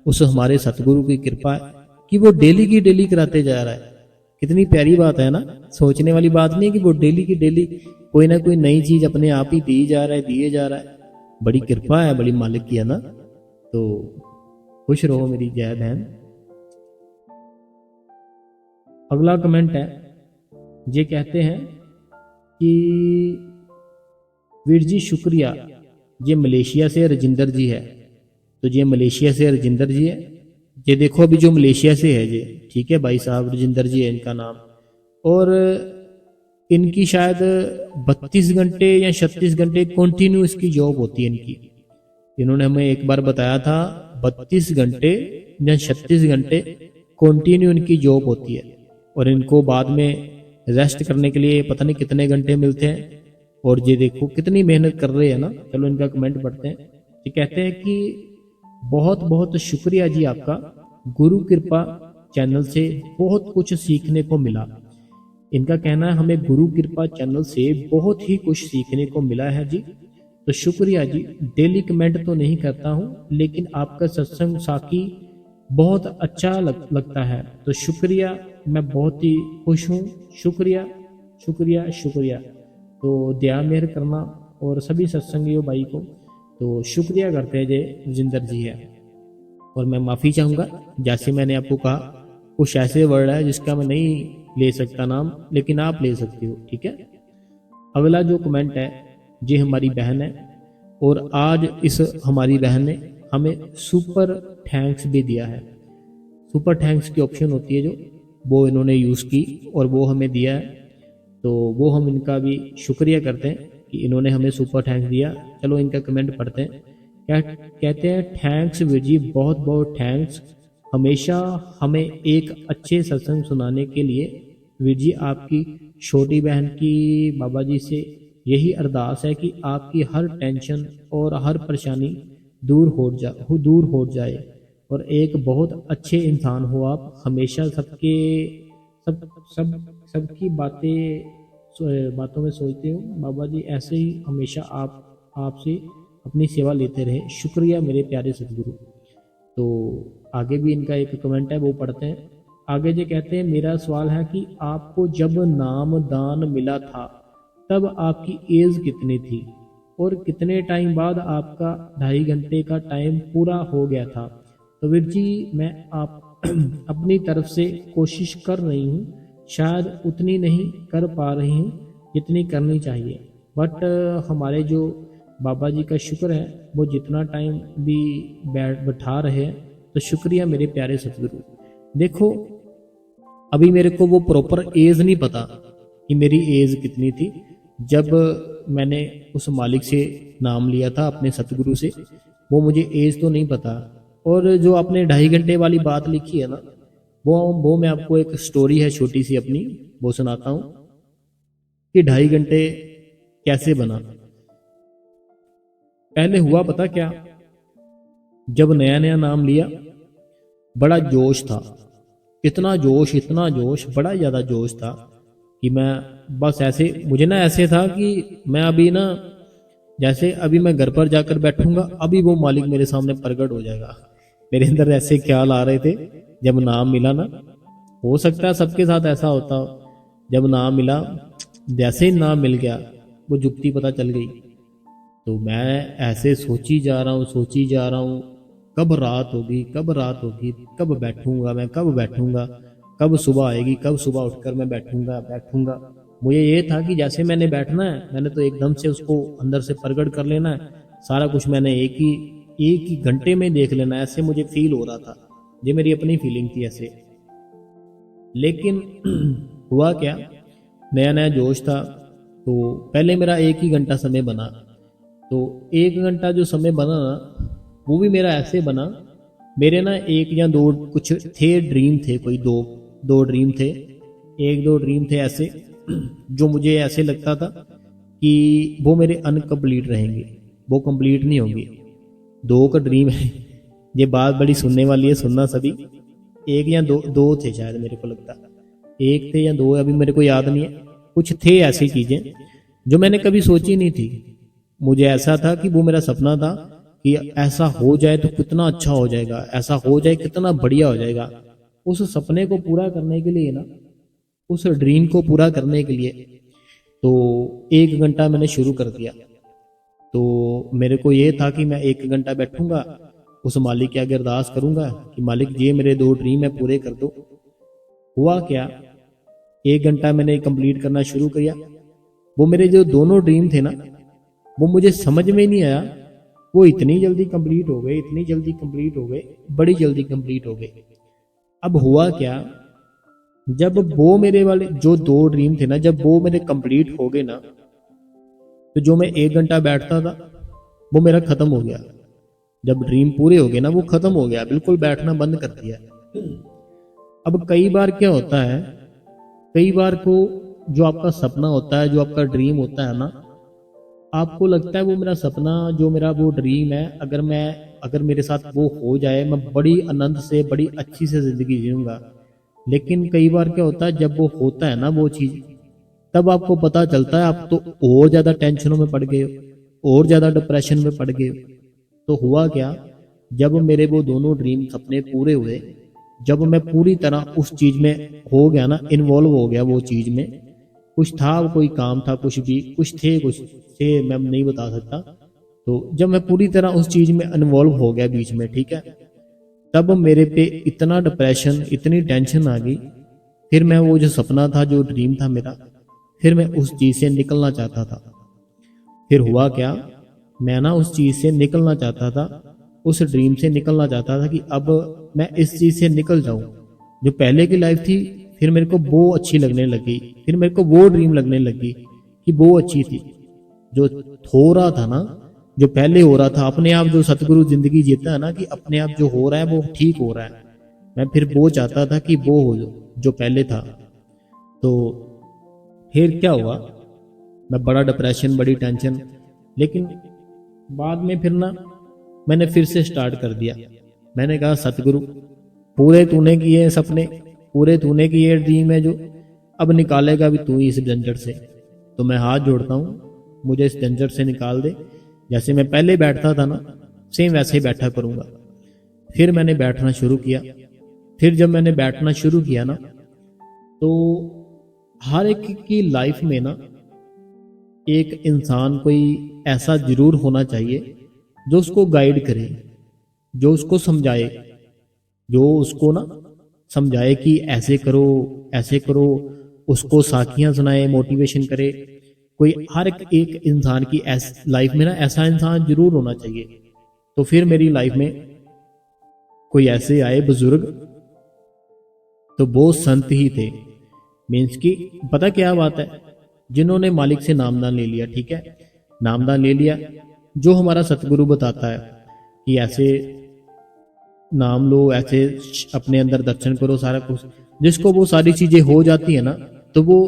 उस हमारे सतगुरु की कृपा है कि वो डेली की डेली कराते जा रहा है। कितनी प्यारी बात है ना। सोचने वाली बात नहीं है कि वो डेली की डेली कोई ना कोई नई चीज अपने आप ही दी जा रहा है, दिए जा रहा है। बड़ी कृपा है बड़ी मालिक की, है ना। तो खुश रहो मेरी जय बहन। अगला कमेंट है, ये कहते हैं कि वीर जी शुक्रिया। ये मलेशिया से राजिंदर जी है। तो ये मलेशिया से राजिंदर जी है। ये देखो अभी जो मलेशिया से है ये, ठीक है भाई साहब, राजिंदर जी है इनका नाम। और इनकी शायद 32 घंटे या 36 घंटे कंटिन्यू इसकी जॉब होती है इनकी। इन्होंने हमें एक बार बताया था 32 घंटे या 36 घंटे कंटिन्यू इनकी जॉब होती है। और इनको बाद में रेस्ट करने के लिए पता नहीं कितने घंटे मिलते हैं। और ये देखो कितनी मेहनत कर रहे हैं ना। चलो इनका कमेंट पढ़ते हैं। ये कहते हैं कि बहुत बहुत शुक्रिया जी आपका, गुरु कृपा चैनल से बहुत कुछ सीखने को मिला। इनका कहना है हमें गुरु कृपा चैनल से बहुत ही कुछ सीखने को मिला है जी। तो शुक्रिया जी। डेली कमेंट तो नहीं करता हूँ, लेकिन आपका सत्संग साकी बहुत अच्छा लगता है। तो शुक्रिया, मैं बहुत ही खुश हूँ। शुक्रिया शुक्रिया शुक्रिया। तो दया मेहर करना और सभी सत्संगियों भाई को तो शुक्रिया करते हैं जय राजिंदर जी है। और मैं माफ़ी चाहूँगा, जैसे मैंने आपको कहा कुछ ऐसे वर्ड है जिसका मैं नहीं ले सकता नाम, लेकिन आप ले सकते हो, ठीक है। अगला जो कमेंट है ये हमारी बहन है। और आज इस हमारी बहन ने हमें सुपर थैंक्स भी दिया है। सुपर थैंक्स की ऑप्शन होती है जो, वो इन्होंने यूज़ की और वो हमें दिया है। तो वो हम इनका भी शुक्रिया करते हैं कि इन्होंने हमें सुपर थैंक्स दिया। चलो इनका कमेंट पढ़ते हैं। क्या कहते हैं, थैंक्स वीर जी, बहुत बहुत थैंक्स हमेशा हमें एक अच्छे सत्संग सुनाने के लिए। वीर जी आपकी छोटी बहन की बाबा जी से यही अरदास है कि आपकी हर टेंशन और हर परेशानी दूर हो जाए और एक बहुत अच्छे इंसान हो आप। हमेशा सबके सब सब सबकी बातों में सोचते हो बाबा जी, ऐसे ही हमेशा आपसे अपनी सेवा लेते रहे। शुक्रिया मेरे प्यारे सतगुरु। तो आगे भी इनका एक कमेंट है, वो पढ़ते हैं। आगे जो कहते हैं, मेरा सवाल है कि आपको जब नाम दान मिला था तब आपकी एज कितनी थी और कितने टाइम बाद आपका 2.5 घंटे का टाइम पूरा हो गया था। तो वीर जी मैं आप अपनी तरफ से कोशिश कर रही हूँ, शायद उतनी नहीं कर पा रही हूँ जितनी करनी चाहिए, बट हमारे जो बाबा जी का शुक्र है वो जितना टाइम भी बैठा रहे हैं। तो शुक्रिया मेरे प्यारे सतगुरु। देखो अभी मेरे को वो प्रॉपर एज नहीं पता कि मेरी एज कितनी थी जब मैंने उस मालिक से नाम लिया था अपने सतगुरु से, वो मुझे एज तो नहीं पता। और जो आपने 2.5 घंटे वाली बात लिखी है ना, वो मैं आपको एक स्टोरी है छोटी सी अपनी, वो सुनाता हूँ कि 2.5 घंटे कैसे बना। पहले हुआ पता क्या, जब नया नया नाम लिया बड़ा जोश था, इतना जोश, बड़ा ज़्यादा जोश था कि मैं बस ऐसे, मुझे ना ऐसे था कि मैं अभी ना, जैसे अभी मैं घर पर जाकर बैठूंगा अभी वो मालिक मेरे सामने प्रकट हो जाएगा। मेरे अंदर ऐसे ख्याल आ रहे थे जब नाम मिला ना। हो सकता है सबके साथ ऐसा होता हो। जब नाम मिला, जैसे ही नाम मिल गया वो जुक्ति पता चल गई। तो मैं ऐसे सोची जा रहा हूँ कब रात होगी, कब बैठूंगा, कब सुबह आएगी, कब सुबह उठकर मैं बैठूंगा। मुझे ये था कि जैसे मैंने बैठना है, मैंने तो एकदम से उसको अंदर से प्रकट कर लेना है। सारा कुछ मैंने एक ही घंटे में देख लेना है, ऐसे मुझे फील हो रहा था। ये मेरी अपनी फीलिंग थी ऐसे। लेकिन हुआ क्या, नया नया जोश था। तो पहले मेरा 1 ही घंटा समय बना। तो 1 घंटा जो समय बना ना, वो भी मेरा ऐसे बना, मेरे ना 1 या 2 कुछ थे ड्रीम थे, कोई दो ड्रीम थे, 1-2 ड्रीम थे ऐसे जो मुझे ऐसे लगता था कि वो मेरे अनकम्प्लीट रहेंगे, वो कंप्लीट नहीं होंगे। 2 का ड्रीम है। ये बात बड़ी सुनने वाली है, सुनना सभी। एक या दो दो थे शायद, मेरे को लगता एक थे या दो, अभी मेरे को याद नहीं है। कुछ थे ऐसी चीज़ें जो मैंने कभी सोची नहीं थी। मुझे ऐसा था कि वो मेरा सपना था कि ऐसा हो जाए तो कितना अच्छा हो जाएगा, ऐसा हो जाए कितना बढ़िया हो जाएगा। उस सपने को पूरा करने के लिए ना, उस ड्रीम को पूरा करने के लिए तो 1 घंटा मैंने शुरू कर दिया। तो मेरे को ये था कि मैं 1 घंटा बैठूंगा, उस मालिक के आगे अरदास करूंगा कि मालिक ये मेरे 2 ड्रीम है पूरे कर दो। हुआ क्या, 1 घंटा मैंने कंप्लीट करना शुरू किया। वो मेरे जो दोनों ड्रीम थे ना, वो मुझे समझ में नहीं आया, वो इतनी जल्दी कंप्लीट हो गए, इतनी जल्दी कंप्लीट हो गए, बड़ी जल्दी कंप्लीट हो गए। अब हुआ क्या, जब वो मेरे वाले जो 2 ड्रीम थे ना, जब वो मेरे कंप्लीट हो गए ना, तो जो मैं 1 घंटा बैठता था वो मेरा खत्म हो गया। जब ड्रीम पूरे हो गए ना, वो खत्म हो गया, बिल्कुल बैठना बंद कर दिया। अब कई बार क्या होता है, कई बार को जो आपका सपना होता है, जो आपका ड्रीम होता है ना, आपको लगता है वो मेरा सपना, जो मेरा वो ड्रीम है, अगर मेरे साथ वो हो जाए, मैं बड़ी आनंद से, बड़ी अच्छी से जिंदगी जीऊंगा। लेकिन कई बार क्या होता है, जब वो होता है ना वो चीज, तब आपको पता चलता है आप तो और ज्यादा टेंशनों में पड़ गए हो, और ज्यादा डिप्रेशन में पड़ गए हो। तो हुआ क्या, जब मेरे वो दोनों ड्रीम सपने पूरे हुए, जब मैं पूरी तरह उस चीज में हो गया ना, इन्वॉल्व हो गया वो चीज में, कुछ था, कोई काम था, कुछ भी, कुछ थे, मैं नहीं बता सकता। तो जब मैं पूरी तरह उस चीज में इन्वॉल्व हो गया बीच में, ठीक है, तब मेरे पे इतना डिप्रेशन, इतनी टेंशन आ गई। फिर मैं वो जो सपना था, जो ड्रीम था मेरा, फिर मैं उस चीज से निकलना चाहता था। फिर हुआ क्या, मैं ना उस चीज से निकलना चाहता था, उस ड्रीम से निकलना चाहता था कि अब मैं इस चीज से निकल जाऊं। जो पहले की लाइफ थी, फिर मेरे को वो अच्छी लगने लगी, फिर मेरे को वो ड्रीम लगने लगी कि वो अच्छी थी। जो हो रहा था ना, जो पहले हो रहा था अपने आप, जो सतगुरु जिंदगी जीता है ना, कि अपने आप जो हो रहा है वो ठीक हो रहा है, मैं फिर वो चाहता था कि वो हो जो पहले था। तो फिर क्या हुआ, मैं बड़ा डिप्रेशन, बड़ी टेंशन, लेकिन बाद में फिर ना मैंने फिर से स्टार्ट कर दिया। मैंने कहा सतगुरु, पूरे तूने किए सपने, पूरे तूने किए ड्रीम है जो, अब निकालेगा भी तू ही इस झंझट से। तो मैं हाथ जोड़ता हूँ, मुझे इस झंझट से निकाल दे। जैसे मैं पहले बैठता था ना, सेम वैसे ही बैठा करूंगा। फिर मैंने बैठना शुरू किया। फिर जब मैंने बैठना शुरू किया ना, तो हर एक की लाइफ में ना एक इंसान कोई ऐसा जरूर होना चाहिए जो उसको गाइड करे, जो उसको समझाए, जो उसको ना समझाए कि ऐसे करो, ऐसे करो, उसको साखियां सुनाए, मोटिवेशन करे। कोई हर एक इंसान की लाइफ में ना ऐसा इंसान जरूर होना चाहिए। तो फिर मेरी लाइफ में कोई ऐसे आए बुजुर्ग, तो वो संत ही थे। मीन्स की पता क्या बात है, जिन्होंने मालिक से नामदान ले लिया, ठीक है, नामदान ले लिया, जो हमारा सतगुरु बताता है कि ऐसे नाम लो, ऐसे अपने अंदर दर्शन करो, सारा कुछ, जिसको वो सारी चीजें हो जाती है ना, तो वो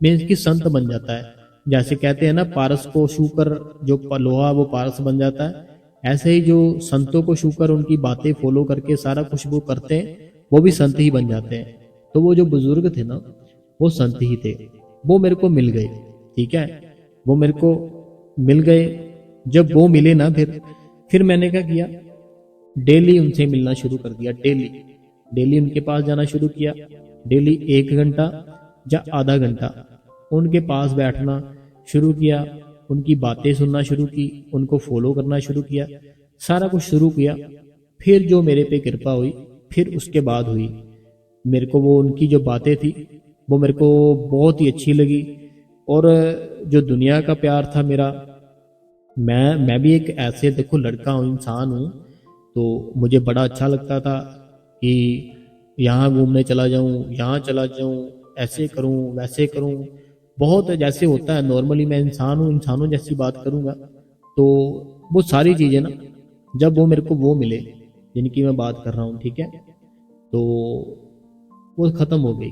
मीन्स की संत बन जाता है। जैसे कहते हैं ना, पारस को छूकर जो लोहा वो पारस बन जाता है, ऐसे ही जो संतों को छूकर उनकी बातें फॉलो करके सारा कुछ वो करते हैं, वो भी संत ही बन जाते हैं। तो वो जो बुजुर्ग थे ना, वो संत ही थे। वो मेरे को मिल गए, ठीक है, वो मेरे को मिल गए। जब वो मिले ना, फिर मैंने क्या किया, डेली उनसे मिलना शुरू कर दिया। डेली डेली उनके पास जाना शुरू किया। डेली 1 घंटा या आधा घंटा उनके पास बैठना शुरू किया, उनकी बातें सुनना शुरू की, उनको फॉलो करना शुरू किया, सारा कुछ शुरू किया। फिर जो मेरे पे कृपा हुई, फिर उसके बाद हुई, मेरे को वो उनकी जो बातें थी वो मेरे को बहुत ही अच्छी लगी। और जो दुनिया का प्यार था मेरा, मैं भी एक ऐसे देखो लड़का हूँ, इंसान हूँ, तो मुझे बड़ा अच्छा लगता था कि यहाँ घूमने चला जाऊँ, यहाँ चला जाऊँ, ऐसे करूँ, वैसे करूँ। बहुत जैसे होता है नॉर्मली, मैं इंसान हूँ, इंसानों जैसी बात करूँगा। तो वो सारी चीज़ें ना, जब वो मेरे को वो मिले जिनकी मैं बात कर रहा हूँ, ठीक है, तो वो ख़त्म हो गई।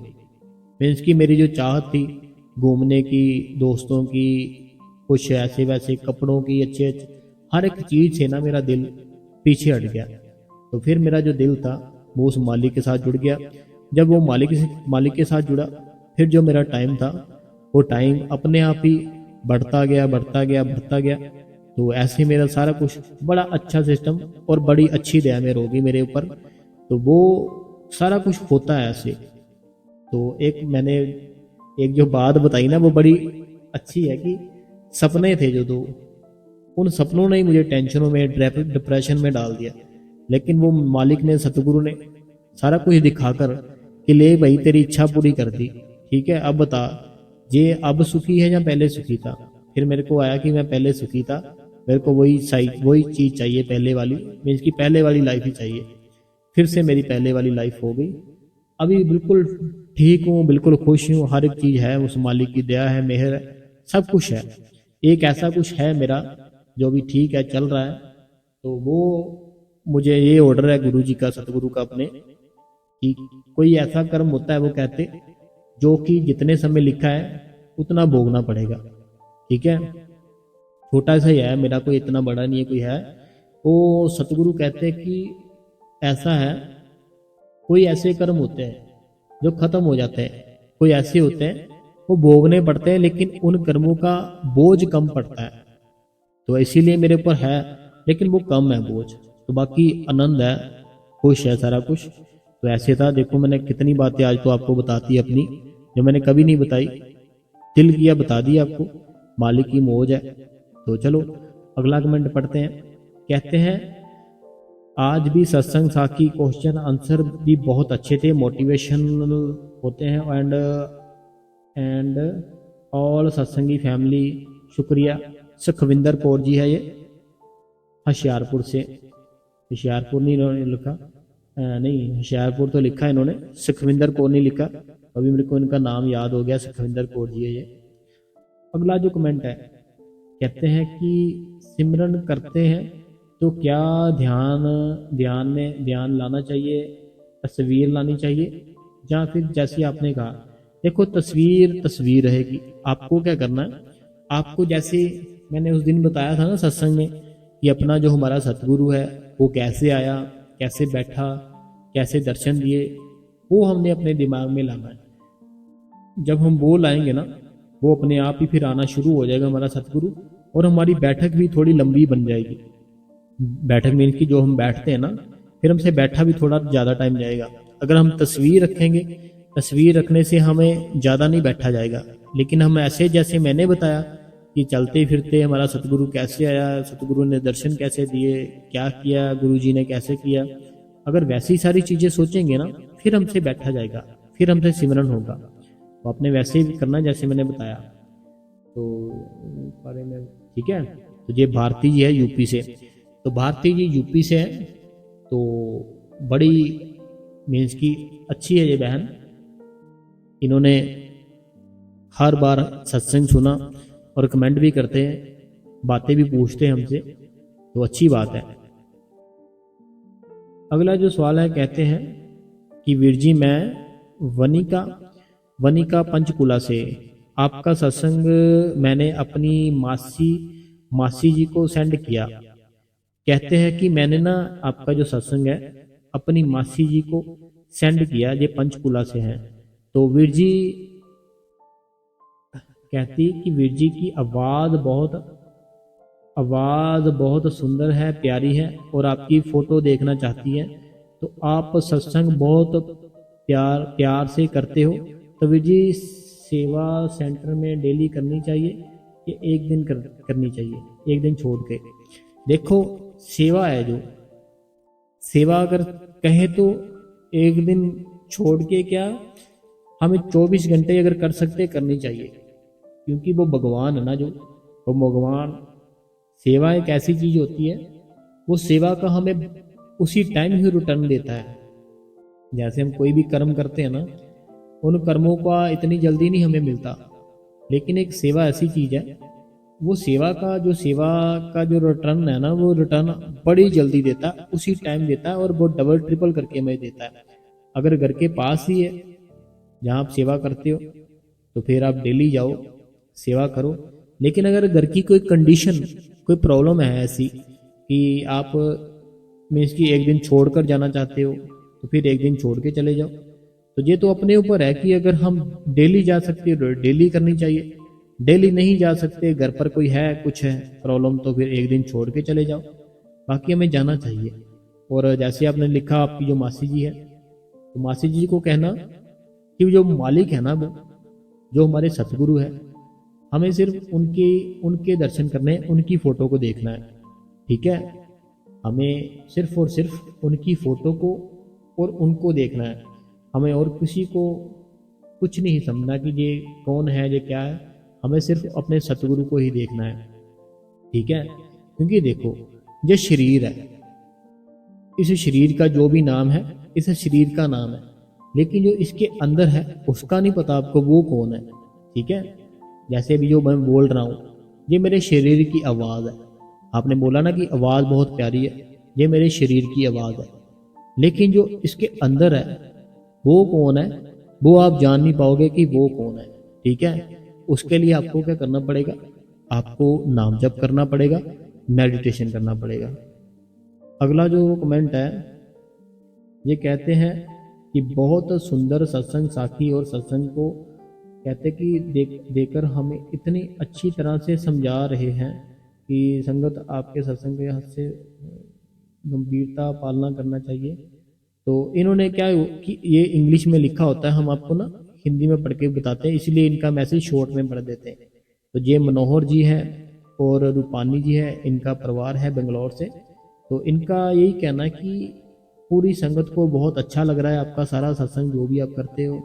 मीन्स की मेरी जो चाहत थी घूमने की, दोस्तों की, कुछ ऐसे वैसे कपड़ों की, अच्छे अच्छे हर एक चीज़ से ना मेरा दिल पीछे हट गया। तो फिर मेरा जो दिल था वो उस मालिक के साथ जुड़ गया। जब वो मालिक के साथ जुड़ा, फिर जो मेरा टाइम था वो टाइम अपने आप ही बढ़ता गया बढ़ता गया बढ़ता गया। तो ऐसे मेरा सारा कुछ बड़ा अच्छा सिस्टम और बड़ी अच्छी दया मेरे होगी मेरे ऊपर। तो वो सारा कुछ होता है ऐसे। तो मैंने एक जो बात बताई ना वो बड़ी अच्छी है कि सपने थे जो, तो उन सपनों ने ही मुझे टेंशनों में डिप्रेशन में डाल दिया। लेकिन वो मालिक ने, सतगुरु ने सारा कुछ दिखाकर कि ले भाई तेरी इच्छा पूरी कर दी, ठीक है अब बता ये अब सुखी है या पहले सुखी था। फिर मेरे को आया कि मैं पहले सुखी था, मेरे को वही चीज़ चाहिए पहले वाली, मीन्स की पहले वाली लाइफ ही चाहिए। फिर से मेरी पहले वाली लाइफ हो गई। अभी बिल्कुल ठीक हूँ, बिल्कुल खुश हूँ, हर एक चीज़ है, उस मालिक की दया है, मेहर है, सब कुछ है। एक ऐसा कुछ है मेरा जो भी ठीक है, चल रहा है। तो वो मुझे ये ऑर्डर है गुरु जी का, सतगुरु का अपने, कि कोई ऐसा कर्म होता है वो कहते जो कि जितने समय लिखा है उतना भोगना पड़ेगा, ठीक है। छोटा सा ही है मेरा, कोई इतना बड़ा नहीं है कोई है। वो सतगुरु कहते कि ऐसा है, कोई ऐसे कर्म होते हैं जो खत्म हो जाते हैं, कोई ऐसे होते हैं वो भोगने पड़ते हैं, लेकिन उन कर्मों का बोझ कम पड़ता है। तो इसीलिए मेरे ऊपर है, लेकिन वो कम है बोझ, तो बाकी आनंद है, खुश है सारा कुछ। तो ऐसे था, देखो मैंने कितनी बातें आज तो आपको बताती अपनी, जो मैंने कभी नहीं बताई, दिल किया बता दी आपको, मालिक की मौज है। तो चलो अगला कमेंट पढ़ते हैं। कहते हैं आज भी सत्संग साखी क्वेश्चन आंसर भी बहुत अच्छे थे, मोटिवेशनल होते हैं, एंड ऑल सत्संगी फैमिली शुक्रिया। सुखविंदर कौर जी है ये, होशियारपुर से, होशियारपुर नहीं इन्होंने लिखा, नहीं होशियारपुर तो लिखा है इन्होंने, सुखविंदर कौर नहीं लिखा। अभी मेरे को इनका नाम याद हो गया, सुखविंदर कौर जी है ये। अगला जो कमेंट है, कहते हैं कि सिमरन करते हैं तो क्या ध्यान लाना चाहिए, तस्वीर लानी चाहिए, या फिर जैसे आपने कहा, देखो तस्वीर रहेगी। आपको क्या करना है, आपको जैसे मैंने उस दिन बताया था ना सत्संग में, कि अपना जो हमारा सतगुरु है वो कैसे आया, कैसे बैठा, कैसे दर्शन दिए, वो हमने अपने दिमाग में लाना है। जब हम वो लाएंगे ना, वो अपने आप ही फिर आना शुरू हो जाएगा हमारा सतगुरु, और हमारी बैठक भी थोड़ी लंबी बन जाएगी। बैठक में इनकी जो हम बैठते हैं ना, फिर हमसे बैठा भी थोड़ा ज़्यादा टाइम जाएगा। अगर हम तस्वीर रखेंगे, तस्वीर रखने से हमें ज़्यादा नहीं बैठा जाएगा। लेकिन हम ऐसे जैसे मैंने बताया कि चलते फिरते हमारा सतगुरु कैसे आया, सतगुरु ने दर्शन कैसे दिए, क्या किया गुरु जी ने, कैसे किया, अगर वैसी सारी चीज़ें सोचेंगे ना, फिर हमसे बैठा जाएगा, फिर हमसे सिमरन होगा। तो आपने वैसे ही करना जैसे मैंने बताया। तो बारे में ठीक है। तो ये भारती जी है यूपी से, तो भारती जी यूपी से है, तो बड़ी मीन्स की अच्छी है ये बहन। इन्होंने हर बार सत्संग सुना और कमेंट भी करते हैं, बातें भी पूछते हैं हमसे, तो अच्छी बात है। अगला जो सवाल है, कहते हैं कि वीर जी मैं वनिका पंचकुला से, आपका सत्संग मैंने अपनी मासी जी को सेंड किया। कहते हैं कि मैंने ना आपका जो सत्संग है अपनी मासी जी को सेंड किया, ये पंचकुला से हैं। तो वीर जी कहती कि वीर जी की आवाज़ बहुत सुंदर है, प्यारी है, और आपकी फ़ोटो देखना चाहती है। तो आप सत्संग बहुत प्यार से करते हो, तो वीर जी सेवा सेंटर में डेली करनी चाहिए कि एक दिन करनी चाहिए, एक दिन छोड़ के। देखो सेवा है, जो सेवा अगर कहें तो एक दिन छोड़ के क्या, हमें 24 घंटे अगर कर सकते करनी चाहिए, क्योंकि वो भगवान है ना, जो वो भगवान, सेवा एक ऐसी चीज होती है, वो सेवा का हमें उसी टाइम ही रिटर्न देता है। जैसे हम कोई भी कर्म करते हैं ना, उन कर्मों का इतनी जल्दी नहीं हमें मिलता, लेकिन एक सेवा ऐसी चीज है, वो सेवा का जो रिटर्न है ना, वो रिटर्न बड़ी जल्दी देता है, उसी टाइम देता है, और वो डबल ट्रिपल करके हमें देता है। अगर घर के पास ही है जहाँ आप सेवा करते हो, तो फिर आप डेली जाओ, सेवा करो। लेकिन अगर घर की कोई कंडीशन, कोई प्रॉब्लम है ऐसी कि आप मीन्स की एक दिन छोड़कर जाना चाहते हो, तो फिर एक दिन छोड़ के चले जाओ। तो ये तो अपने ऊपर है कि अगर हम डेली जा सकते हो डेली करनी चाहिए, डेली नहीं जा सकते, घर पर कोई है कुछ है प्रॉब्लम, तो फिर एक दिन छोड़ के चले जाओ, बाकी हमें जाना चाहिए। और जैसे आपने लिखा आपकी जो मासी जी है, तो मासी जी को कहना कि जो मालिक है ना, वो जो हमारे सतगुरु है, हमें सिर्फ उनके उनके दर्शन करने हैं, उनकी फोटो को देखना है, ठीक है। हमें सिर्फ और सिर्फ उनकी फोटो को और उनको देखना है, हमें और किसी को कुछ नहीं समझना कि ये कौन है ये क्या है, हमें सिर्फ अपने सतगुरु को ही देखना है, ठीक है। क्योंकि देखो ये शरीर है, इस शरीर का जो भी नाम है इस शरीर का नाम है, लेकिन जो इसके अंदर है उसका नहीं पता आपको वो कौन है, ठीक है। जैसे भी जो मैं बोल रहा हूँ ये मेरे शरीर की आवाज़ है, आपने बोला ना कि आवाज़ बहुत प्यारी है, ये मेरे शरीर की आवाज़ है, लेकिन जो इसके अंदर है वो कौन है वो आप जान नहीं पाओगे कि वो कौन है, ठीक है। उसके लिए आपको क्या करना पड़ेगा, आपको नाम जप करना पड़ेगा, मेडिटेशन करना पड़ेगा। अगला जो कमेंट है ये कहते हैं कि बहुत सुंदर सत्संग साखी, और सत्संग को कहते कि देकर हमें इतनी अच्छी तरह से समझा रहे हैं कि संगत आपके सत्संग के हद से गंभीरता पालना करना चाहिए। तो इन्होंने क्या कि ये इंग्लिश में लिखा होता है, हम आपको ना हिंदी में पढ़ के बताते हैं, इसलिए इनका मैसेज शॉर्ट में पढ़ देते हैं। तो ये मनोहर जी है और रूपानी जी है, इनका परिवार है बेंगलोर से। तो इनका यही कहना है कि पूरी संगत को बहुत अच्छा लग रहा है आपका सारा सत्संग, जो भी आप करते हो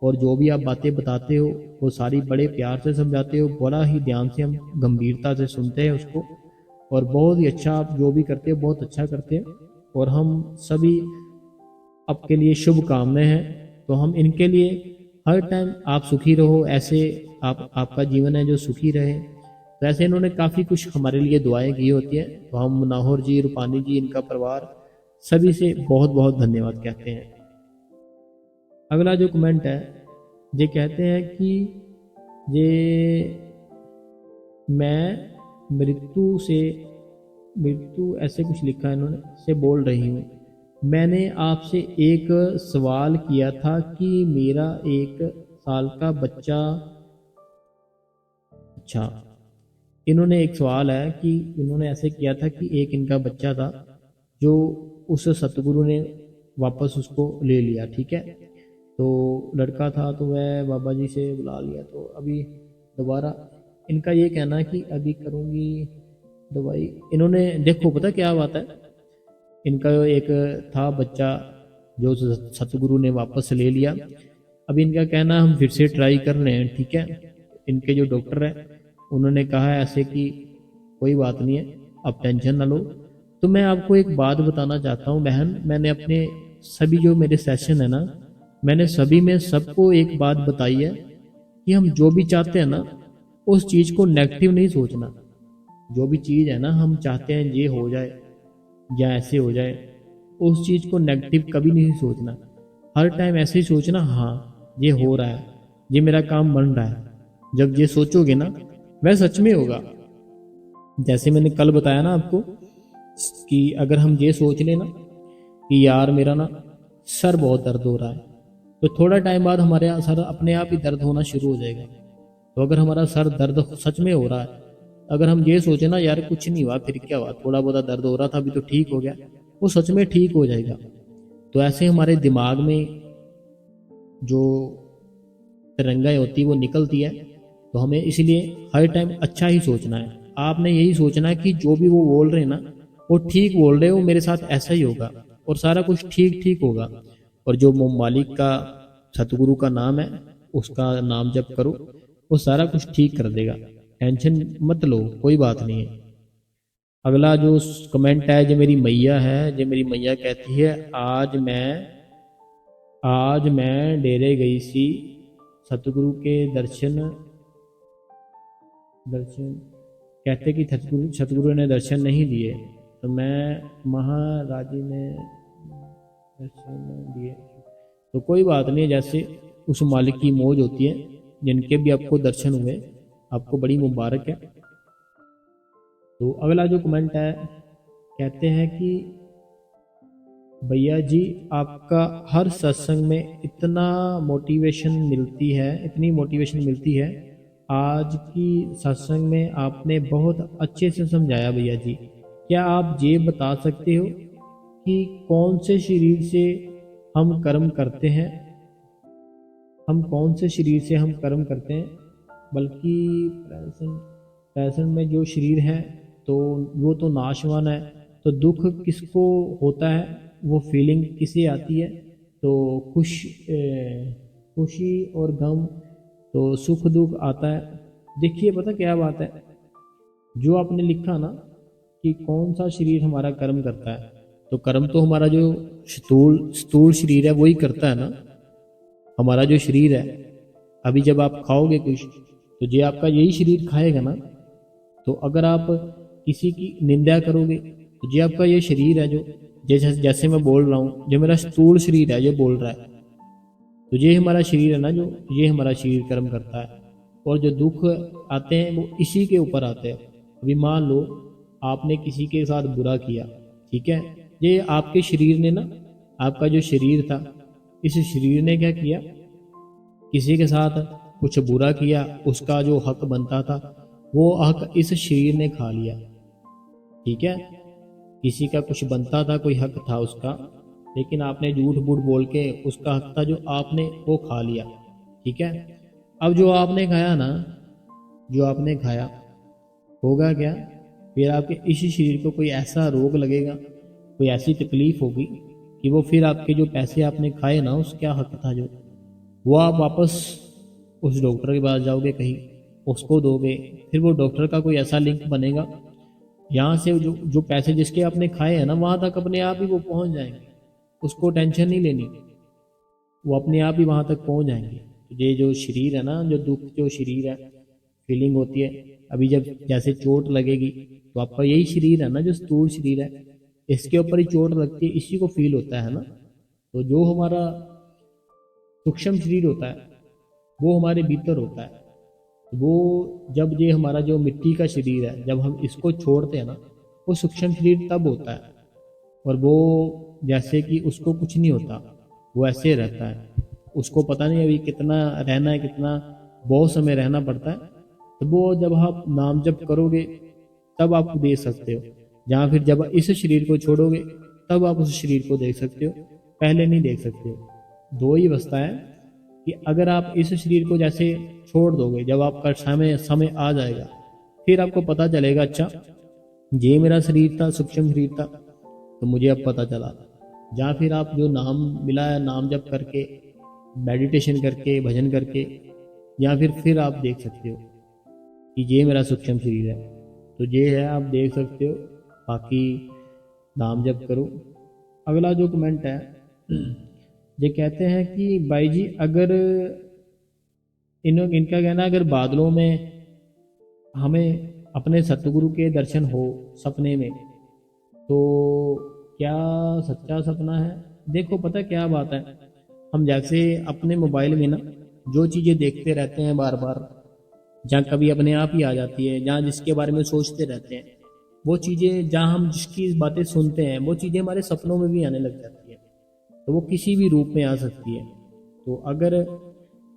और जो भी आप बातें बताते हो वो सारी बड़े प्यार से समझाते हो, बड़ा ही ध्यान से हम गंभीरता से सुनते हैं उसको, और बहुत ही अच्छा आप जो भी करते हो बहुत अच्छा करते हो, और हम सभी आपके लिए शुभ कामनाएं हैं। तो हम इनके लिए हर टाइम आप सुखी रहो, ऐसे आपका जीवन है जो सुखी रहे। तो ऐसे इन्होंने काफ़ी कुछ हमारे लिए दुआएं की होती हैं। तो हम नाहौर जी, रूपानी जी, इनका परिवार सभी से बहुत बहुत धन्यवाद कहते हैं। अगला जो कमेंट है ये कहते हैं कि ये मैं मृत्यु ऐसे कुछ लिखा है इन्होंने, से बोल रही हूँ। मैंने आपसे एक सवाल किया था कि मेरा 1 साल का बच्चा, अच्छा इन्होंने एक सवाल है कि इन्होंने ऐसे किया था कि एक इनका बच्चा था जो उस सतगुरु ने वापस उसको ले लिया, ठीक है। तो लड़का था तो वह बाबा जी से बुला लिया, तो अभी दोबारा इनका ये कहना है कि अभी करूँगी दवाई। इन्होंने देखो पता क्या बात है, इनका एक था बच्चा जो सतगुरु ने वापस ले लिया। अब इनका कहना हम फिर से ट्राई कर रहे हैं, ठीक है। इनके जो डॉक्टर है उन्होंने कहा है ऐसे कि कोई बात नहीं है, आप टेंशन ना लो। तो मैं आपको एक बात बताना चाहता हूँ बहन, मैंने अपने सभी जो मेरे सेशन है ना, मैंने सभी में सबको एक बात बताई है कि हम जो भी चाहते हैं ना उस चीज़ को नेगेटिव नहीं सोचना। जो भी चीज़ है ना हम चाहते हैं ये हो जाए या ऐसे हो जाए, उस चीज़ को नेगेटिव कभी नहीं सोचना। हर टाइम ऐसे ही सोचना, हाँ ये हो रहा है, ये मेरा काम बन रहा है। जब ये सोचोगे ना वह सच में होगा। जैसे मैंने कल बताया ना आपको कि अगर हम ये सोच लेना कि यार मेरा ना सर बहुत दर्द हो रहा है, तो थोड़ा टाइम बाद हमारे सर अपने आप ही दर्द होना शुरू हो जाएगा। तो अगर हमारा सर दर्द सच में हो रहा है, अगर हम ये सोचे ना यार कुछ नहीं हुआ फिर क्या हुआ, थोड़ा बहुत दर्द हो रहा था अभी तो ठीक हो गया, वो सच में ठीक हो जाएगा। तो ऐसे हमारे दिमाग में जो तिरंगाएं होती है वो निकलती है। तो हमें इसलिए हर टाइम अच्छा ही सोचना है। आपने यही सोचना है कि जो भी वो बोल रहे हैं ना वो ठीक बोल रहे हो, मेरे साथ ऐसा ही होगा और सारा कुछ ठीक ठीक होगा। और जो वो मालिक का सतगुरु का नाम है उसका नाम जप करो, वो सारा कुछ ठीक कर देगा, टेंशन मत लो, कोई बात नहीं है। अगला जो कमेंट है जो मेरी मैया है, जो मेरी मैया कहती है आज मैं डेरे गई सी, सतगुरु के दर्शन कहते कि सतगुरु ने दर्शन नहीं दिए, तो मैं महाराजी ने दर्शन दिए। तो कोई बात नहीं, जैसे उस मालिक की मौज होती है, जिनके भी आपको दर्शन हुए आपको बड़ी मुबारक है। तो अगला जो कमेंट है कहते हैं कि भैया जी, आपका हर सत्संग में इतना मोटिवेशन मिलती है, इतनी मोटिवेशन मिलती है। आज की सत्संग में आपने बहुत अच्छे से समझाया भैया जी। क्या आप ये बता सकते हो कि कौन से शरीर से हम कर्म करते हैं, हम कौन से शरीर से हम कर्म करते हैं? बल्कि प्रेजेंट प्रेजेंट में जो शरीर है तो वो तो नाशवान है, तो दुख किसको होता है, वो फीलिंग किसे आती है? तो खुशी और गम, तो सुख दुख आता है। देखिए पता क्या बात है, जो आपने लिखा ना कि कौन सा शरीर हमारा कर्म करता है, तो कर्म तो हमारा जो स्थूल स्थूल शरीर है वही करता है ना। हमारा जो शरीर है, अभी जब आप खाओगे कुछ तो ये आपका यही शरीर खाएगा ना। तो अगर आप किसी की निंदा करोगे तो ये आपका ये शरीर है, जो जैसे जैसे मैं बोल रहा हूँ, जो मेरा स्थूल शरीर है जो बोल रहा है, तो ये हमारा शरीर है ना, जो ये हमारा शरीर कर्म करता है। और जो दुख आते हैं वो इसी के ऊपर आते हैं। अभी मान लो आपने किसी के साथ बुरा किया, ठीक है, ये आपके शरीर ने ना, आपका जो शरीर था, इस शरीर ने क्या किया, किसी के साथ कुछ बुरा किया, उसका जो हक बनता था वो हक इस शरीर ने खा लिया। ठीक है, किसी का कुछ बनता था, कोई हक था उसका, लेकिन आपने झूठ बूठ बोल के उसका हक था जो आपने वो खा लिया। ठीक है, अब जो आपने खाया ना, जो आपने खाया, होगा क्या, फिर आपके इसी शरीर को कोई ऐसा रोग लगेगा, कोई ऐसी तकलीफ होगी कि वो फिर आपके जो पैसे आपने खाए ना, उसका हक था जो, वो आप वापस उस डॉक्टर के पास जाओगे, कहीं उसको दोगे, फिर वो डॉक्टर का कोई ऐसा लिंक बनेगा, यहाँ से जो जो पैसे जिसके आपने खाए हैं ना, वहाँ तक अपने आप ही वो पहुँच जाएंगे। उसको टेंशन नहीं लेनी, वो अपने आप ही वहाँ तक पहुँच जाएंगे। तो ये जो शरीर है ना, जो दुख जो शरीर है, फीलिंग होती है, अभी जब जैसे चोट लगेगी तो आपका यही शरीर है ना, जो स्थूल शरीर है, इसके ऊपर ही चोट लगती है, इसी को फील होता है ना। तो जो हमारा सूक्ष्म शरीर होता है वो हमारे भीतर होता है। वो जब ये हमारा जो मिट्टी का शरीर है, जब हम इसको छोड़ते हैं ना, वो सूक्ष्म शरीर तब होता है। और वो जैसे कि उसको कुछ नहीं होता, वो ऐसे रहता है, उसको पता नहीं अभी कितना रहना है, कितना बहुत समय रहना पड़ता है। तो वो जब आप नाम जप करोगे तब आप देख सकते हो, या फिर जब इस शरीर को छोड़ोगे तब आप उस शरीर को देख सकते हो, पहले नहीं देख सकते हो। दो ही अवस्था है कि अगर आप इस शरीर को जैसे छोड़ दोगे, जब आपका समय समय आ जाएगा, फिर आपको पता चलेगा, अच्छा ये मेरा शरीर था, सूक्ष्म शरीर था, तो मुझे अब पता चला। या फिर आप जो नाम मिला है, नाम जप करके, मेडिटेशन करके, भजन करके, या फिर आप देख सकते हो कि ये मेरा सूक्ष्म शरीर है। तो ये है, आप देख सकते हो। बाकी नाम जप करो। अगला जो कमेंट है, ये कहते हैं कि भाई जी, अगर इनका कहना है, अगर बादलों में हमें अपने सतगुरु के दर्शन हो सपने में, तो क्या सच्चा सपना है? देखो पता क्या बात है, हम जैसे अपने मोबाइल में ना जो चीज़ें देखते रहते हैं बार बार, जहाँ कभी अपने आप ही आ जाती है, जहाँ जिसके बारे में सोचते रहते हैं, वो चीज़ें, जहाँ हम जिसकी बातें सुनते हैं, वो चीज़ें हमारे सपनों में भी आने लग जाती है। तो वो किसी भी रूप में आ सकती है। तो अगर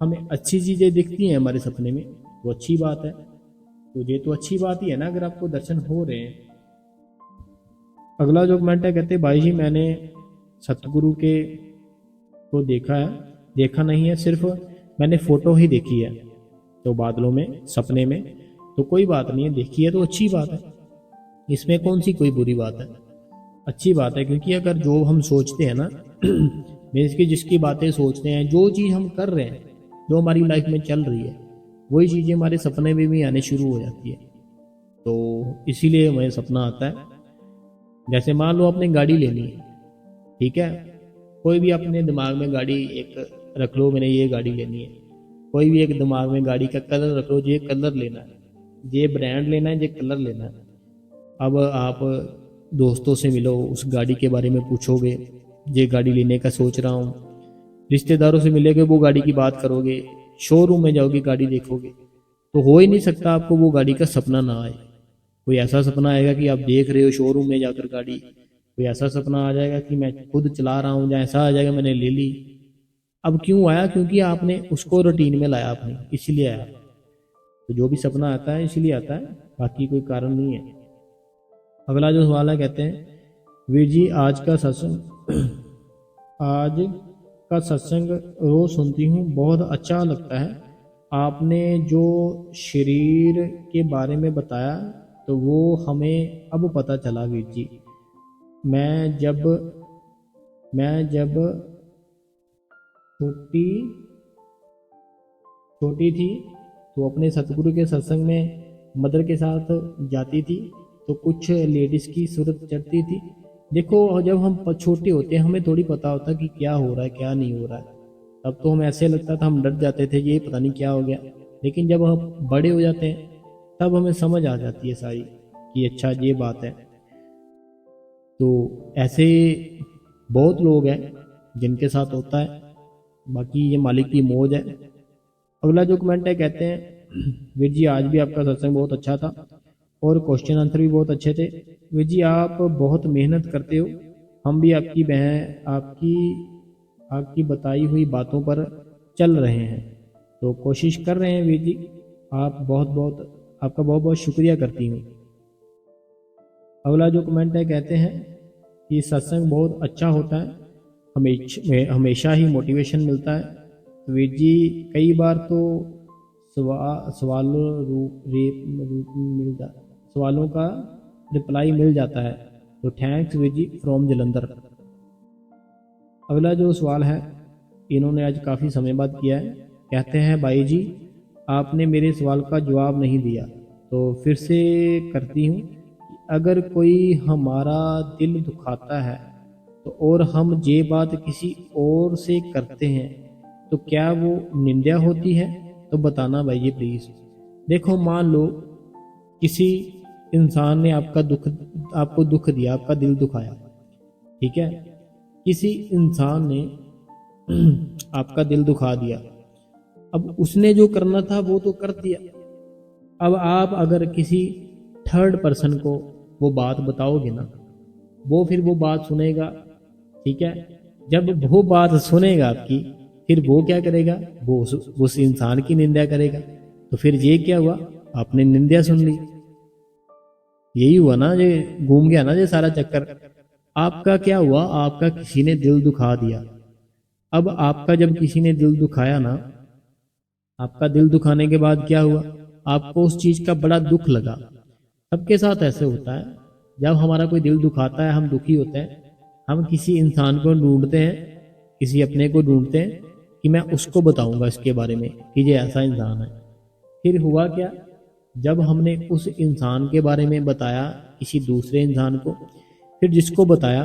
हमें अच्छी चीज़ें दिखती हैं हमारे सपने में तो अच्छी बात है। तो ये तो अच्छी बात ही है ना, अगर आपको दर्शन हो रहे हैं। अगला जो कमेंट है, कहते भाई जी, मैंने सतगुरु के को देखा है, देखा नहीं है, सिर्फ मैंने फोटो ही देखी है, तो बादलों में सपने में। तो कोई बात नहीं है, देखी है तो अच्छी बात है, इसमें कौन सी कोई बुरी बात है, अच्छी बात है। क्योंकि अगर जो हम सोचते हैं ना, मीन्स की जिसकी बातें सोचते हैं, जो चीज़ हम कर रहे हैं, जो हमारी लाइफ में चल रही है, वही चीज़ें हमारे सपने में भी आने शुरू हो जाती है। तो इसीलिए हमें सपना आता है। जैसे मान लो आपने गाड़ी लेनी है, ठीक है, कोई भी अपने दिमाग में गाड़ी एक रख लो, मैंने ये गाड़ी लेनी है। कोई भी एक दिमाग में गाड़ी का कलर रख लो, ये कलर लेना है, ये ब्रांड लेना है, ये कलर लेना है। अब आप दोस्तों से मिलो, उस गाड़ी के बारे में पूछोगे, ये गाड़ी लेने का सोच रहा हूँ। रिश्तेदारों से मिलेगे, वो गाड़ी की बात करोगे, शोरूम में जाओगे, गाड़ी देखोगे, तो हो ही नहीं सकता आपको वो गाड़ी का सपना ना आए। कोई ऐसा सपना आएगा कि आप देख रहे हो शोरूम में जाकर गाड़ी, कोई ऐसा सपना आ जाएगा कि मैं खुद चला रहा हूँ, या ऐसा आ जाएगा मैंने ले ली। अब क्यों आया? क्योंकि आपने उसको रूटीन में लाया अपनी, इसीलिए आया। तो जो भी सपना आता है इसीलिए आता है, बाकी कोई कारण नहीं है। अगला जो सवाल है, कहते हैं वीर जी आज का सत्संग रोज सुनती हूँ, बहुत अच्छा लगता है। आपने जो शरीर के बारे में बताया तो वो हमें अब पता चला वीर जी। मैं जब छोटी छोटी थी तो अपने सतगुरु के सत्संग में मदर के साथ जाती थी, तो कुछ लेडीज़ की सूरत चढ़ती थी। देखो जब हम छोटे होते हैं हमें थोड़ी पता होता कि क्या हो रहा है क्या नहीं हो रहा है, तब तो हम ऐसे लगता था, हम डर जाते थे ये पता नहीं क्या हो गया। लेकिन जब हम बड़े हो जाते हैं तब हमें समझ आ जाती है सारी कि अच्छा ये बात है। तो ऐसे बहुत लोग हैं जिनके साथ होता है, बाकी ये मालिक की मौज है। अगला जो कमेंट है, कहते हैं वीर जी आज भी आपका सत्संग बहुत अच्छा था और क्वेश्चन आंसर भी बहुत अच्छे थे। वीर जी आप बहुत मेहनत करते हो, हम भी आपकी बताई हुई बातों पर चल रहे हैं, तो कोशिश कर रहे हैं वीर जी। आपका बहुत बहुत शुक्रिया करती हूँ। अगला जो कमेंट है, कहते हैं कि सत्संग बहुत अच्छा होता है, हमेशा ही मोटिवेशन मिलता है। वीर जी कई बार तो सवालों का रिप्लाई मिल जाता है, तो थैंक्स वीर जी फ्रॉम जलंधर। अगला जो सवाल है इन्होंने आज काफ़ी समय बाद किया है, कहते हैं भाई जी आपने मेरे सवाल का जवाब नहीं दिया, तो फिर से करती हूँ। अगर कोई हमारा दिल दुखाता है तो और हम ये बात किसी और से करते हैं तो क्या वो निंदा होती है? तो बताना भाई जी प्लीज़। देखो मान लो किसी इंसान ने आपको दुख दिया, आपका दिल दुखाया, ठीक है, किसी इंसान ने आपका दिल दुखा दिया। अब उसने जो करना था वो तो कर दिया। अब आप अगर किसी थर्ड पर्सन को वो बात बताओगे ना, वो फिर वो बात सुनेगा, ठीक है। जब वो बात सुनेगा आपकी, फिर वो क्या करेगा? वो उस इंसान की निंदा करेगा। तो फिर ये क्या हुआ? आपने निंदा सुन ली। यही हुआ ना, ये घूम गया ना ये सारा चक्कर। आपका क्या हुआ? आपका किसी ने दिल दुखा दिया। अब आपका जब किसी ने दिल दुखाया ना, आपका दिल दुखाने के बाद क्या हुआ? आपको उस चीज का बड़ा दुख लगा। सबके साथ ऐसे होता है, जब हमारा कोई दिल दुखाता है, हम दुखी होते हैं, हम किसी इंसान को ढूंढते हैं, किसी अपने को ढूंढते हैं कि मैं उसको बताऊंगा इसके बारे में कि ये ऐसा इंसान है। फिर हुआ क्या? जब हमने उस इंसान के बारे में बताया किसी दूसरे इंसान को, फिर जिसको बताया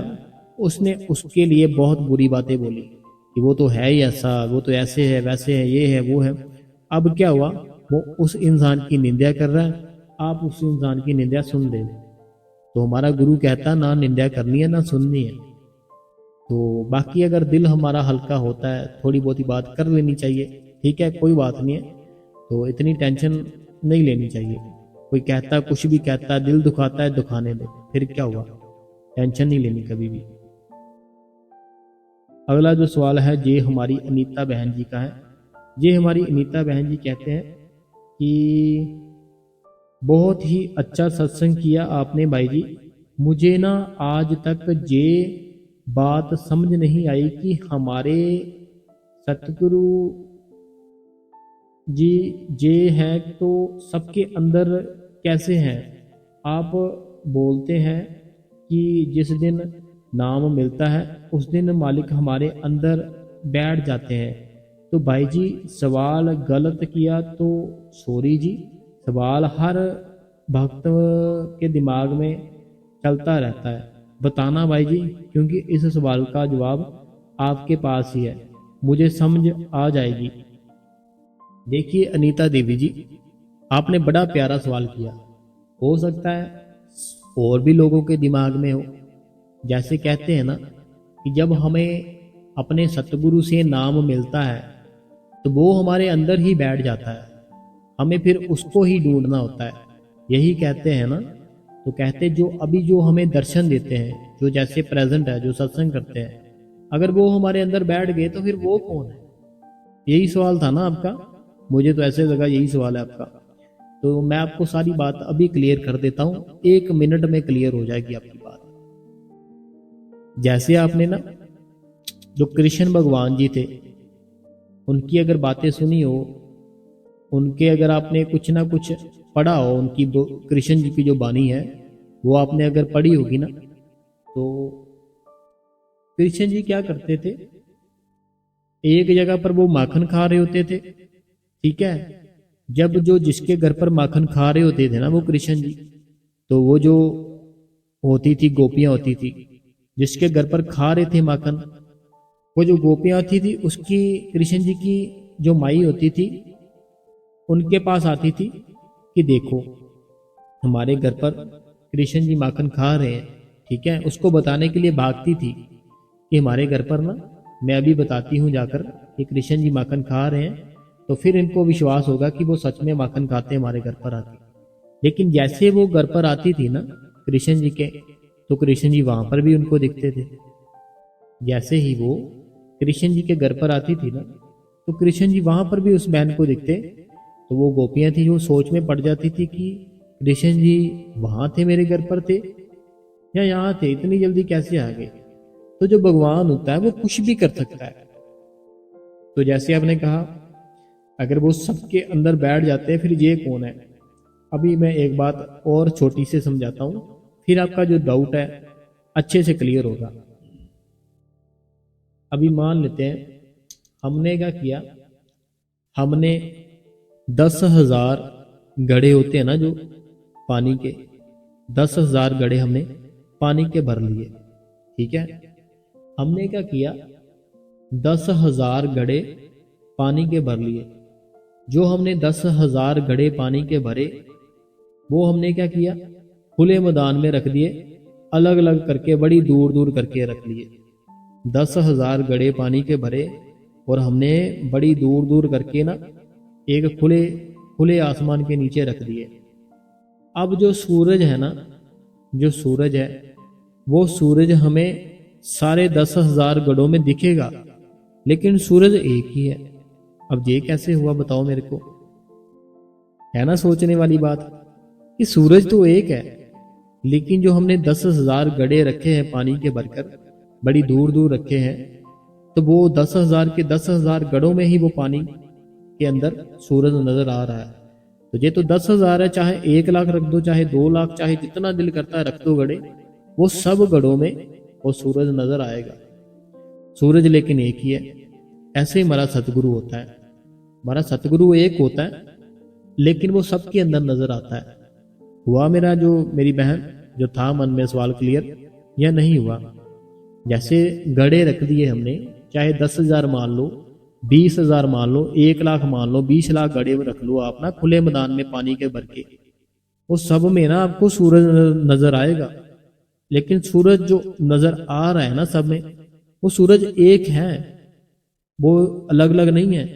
उसने उसके लिए बहुत बुरी बातें बोली कि वो तो है ही ऐसा, वो तो ऐसे है, वैसे है, ये है, वो है। अब क्या हुआ? वो उस इंसान की निंदा कर रहा है, आप उस इंसान की निंदा सुन ले। तो हमारा गुरु कहता ना निंदा करनी है ना सुननी है। तो बाकी अगर दिल हमारा हल्का होता है, थोड़ी बहुत ही बात कर लेनी चाहिए, ठीक है, कोई बात नहीं है, तो इतनी टेंशन नहीं लेनी चाहिए। कोई कहता कुछ भी कहता, दिल दुखाता है, दुखाने दे, फिर क्या हुआ? टेंशन नहीं लेनी कभी भी। अगला जो सवाल है ये हमारी अनीता बहन जी का है। ये हमारी अनीता बहन जी कहते हैं कि बहुत ही अच्छा सत्संग किया आपने भाई जी। मुझे ना आज तक ये बात समझ नहीं आई कि हमारे सतगुरु जी ये है तो सबके अंदर कैसे हैं? आप बोलते हैं कि जिस दिन नाम मिलता है उस दिन मालिक हमारे अंदर बैठ जाते हैं। तो भाई जी सवाल गलत किया तो सॉरी जी। सवाल हर भक्त के दिमाग में चलता रहता है, बताना भाई जी, क्योंकि इस सवाल का जवाब आपके पास ही है, मुझे समझ आ जाएगी। देखिए अनीता देवी जी, आपने बड़ा प्यारा सवाल किया। हो सकता है और भी लोगों के दिमाग में हो। जैसे कहते हैं ना कि जब हमें अपने सतगुरु से नाम मिलता है तो वो हमारे अंदर ही बैठ जाता है, हमें फिर उसको ही ढूंढना होता है। यही कहते हैं ना तो कहते जो अभी जो हमें दर्शन देते हैं, जो जैसे प्रेजेंट है, जो सत्संग करते हैं, अगर वो हमारे अंदर बैठ गए तो फिर वो कौन है? यही सवाल था ना आपका? मुझे तो ऐसे लगा यही सवाल है आपका। तो मैं आपको सारी बात अभी क्लियर कर देता हूँ, 1 मिनट में क्लियर हो जाएगी आपकी बात। जैसे आपने ना जो कृष्ण भगवान जी थे उनकी अगर बातें सुनी हो, उनके अगर आपने कुछ ना कुछ पढ़ा हो, उनकी कृष्ण जी की जो वाणी है वो आपने अगर पढ़ी होगी ना, तो कृष्ण जी क्या करते थे, एक जगह पर वो माखन खा रहे होते थे, ठीक है। जब जो जिसके घर पर माखन खा रहे होते थे ना वो कृष्ण जी, तो वो जो होती थी गोपियां होती थी जिसके घर पर खा रहे थे माखन, वो जो गोपियां होती थी उसकी कृष्ण जी की जो माई होती थी उनके पास आती थी कि देखो हमारे घर पर कृष्ण जी माखन खा रहे हैं, ठीक है। उसको बताने के लिए भागती थी कि हमारे घर पर ना, मैं अभी बताती हूँ जाकर कि कृष्ण जी माखन खा रहे हैं, तो फिर इनको विश्वास होगा कि वो सच में माखन खाते हमारे घर पर आके। लेकिन जैसे वो घर पर आती थी ना कृष्ण जी के, तो कृष्ण जी वहां पर भी उनको दिखते थे। जैसे ही वो कृष्ण जी के घर पर आती थी ना, तो कृष्ण जी वहां पर भी उस बहन को दिखते। तो वो गोपियां थी जो सोच में पड़ जाती थी कि कृष्ण जी वहां थे, मेरे घर पर थे या यहाँ थे, इतनी जल्दी कैसे आ गए। तो जो भगवान होता है वो कुछ भी कर सकता है। तो जैसे आपने कहा अगर वो सबके अंदर बैठ जाते हैं फिर ये कौन है। अभी मैं एक बात और छोटी से समझाता हूं, फिर आपका जो डाउट है अच्छे से क्लियर होगा। अभी मान लेते हैं हमने क्या किया, हमने 10,000 घड़े होते हैं ना जो पानी के, 10,000 घड़े हमने पानी के भर लिए, ठीक है। हमने क्या किया, 10,000 घड़े पानी के भर लिए। जो हमने 10,000 घड़े पानी के भरे वो हमने क्या किया, खुले मैदान में रख दिए, अलग अलग करके बड़ी दूर दूर करके रख लिए। 10,000 घड़े पानी के भरे और हमने बड़ी दूर दूर करके ना एक खुले आसमान के नीचे रख दिए। अब जो सूरज है ना, जो सूरज है वो सूरज हमें सारे 10,000 घड़ों में दिखेगा, लेकिन सूरज एक ही है। अब ये कैसे हुआ बताओ मेरे को। है ना सोचने वाली बात कि सूरज तो एक है, लेकिन जो हमने 10,000 घड़े रखे हैं पानी के भरकर, बड़ी दूर दूर रखे हैं, तो वो 10,000 के 10,000 घड़ों में ही वो पानी के अंदर सूरज नजर आ रहा है। तो ये तो 10,000 है, चाहे 1,00,000 रख दो, चाहे 2,00,000, चाहे जितना दिल करता है रख दो घड़े, वो सब घड़ों में वो सूरज नजर आएगा। सूरज लेकिन एक ही है। ऐसे ही हमारा सतगुरु होता है। हमारा सतगुरु एक होता है, लेकिन वो सबके अंदर नजर आता है। हुआ मेरा जो मेरी बहन जो था मन में सवाल क्लियर या नहीं हुआ। जैसे घड़े रख दिए हमने, चाहे 10,000 मान लो, 20,000 मान लो, 1,00,000 मान लो, 20 लाख घड़े रख लो आप ना खुले मैदान में पानी के भर के, वो सब में ना आपको सूरज नजर आएगा। लेकिन सूरज जो नजर आ रहा है ना सब में, वो सूरज एक है, वो अलग अलग नहीं है।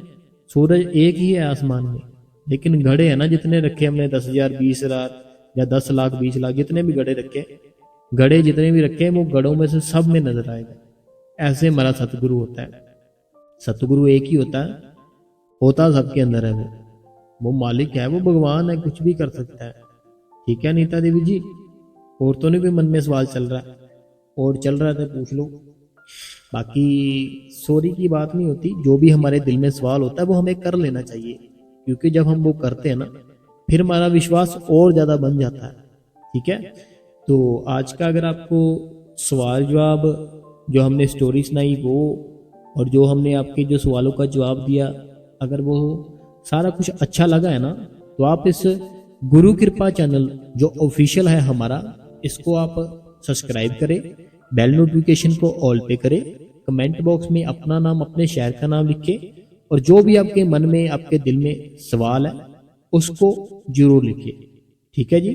सूरज एक ही है आसमान में, लेकिन घड़े है ना जितने रखे हमने 10,000, 20,000 या 10 लाख, 20 लाख, जितने भी घड़े रखे, घड़े जितने भी रखे वो घड़ों में से सब में नजर आएगा। ऐसे हमारा सतगुरु होता है। सतगुरु एक ही होता है, होता सबके अंदर है। वो मालिक है, वो भगवान है, कुछ भी कर सकता है। ठीक है नीता देवी जी, और तो नहीं कोई मन में सवाल चल रहा है? और चल रहा था पूछ लो। बाकी सॉरी की बात नहीं होती, जो भी हमारे दिल में सवाल होता है वो हमें कर लेना चाहिए, क्योंकि जब हम वो करते हैं ना फिर हमारा विश्वास और ज़्यादा बन जाता है। ठीक है, तो आज का अगर आपको सवाल जवाब जो हमने स्टोरी सुनाई वो, और जो हमने आपके जो सवालों का जवाब दिया, अगर वो सारा कुछ अच्छा लगा है ना, तो आप इस गुरु कृपा चैनल जो ऑफिशियल है हमारा, इसको आप सब्सक्राइब करें, बेल नोटिफिकेशन को ऑल पे करें, कमेंट बॉक्स में अपना नाम, अपने शहर का नाम लिखें, और जो भी आपके मन में, आपके दिल में सवाल है उसको जरूर लिखिए। ठीक है जी।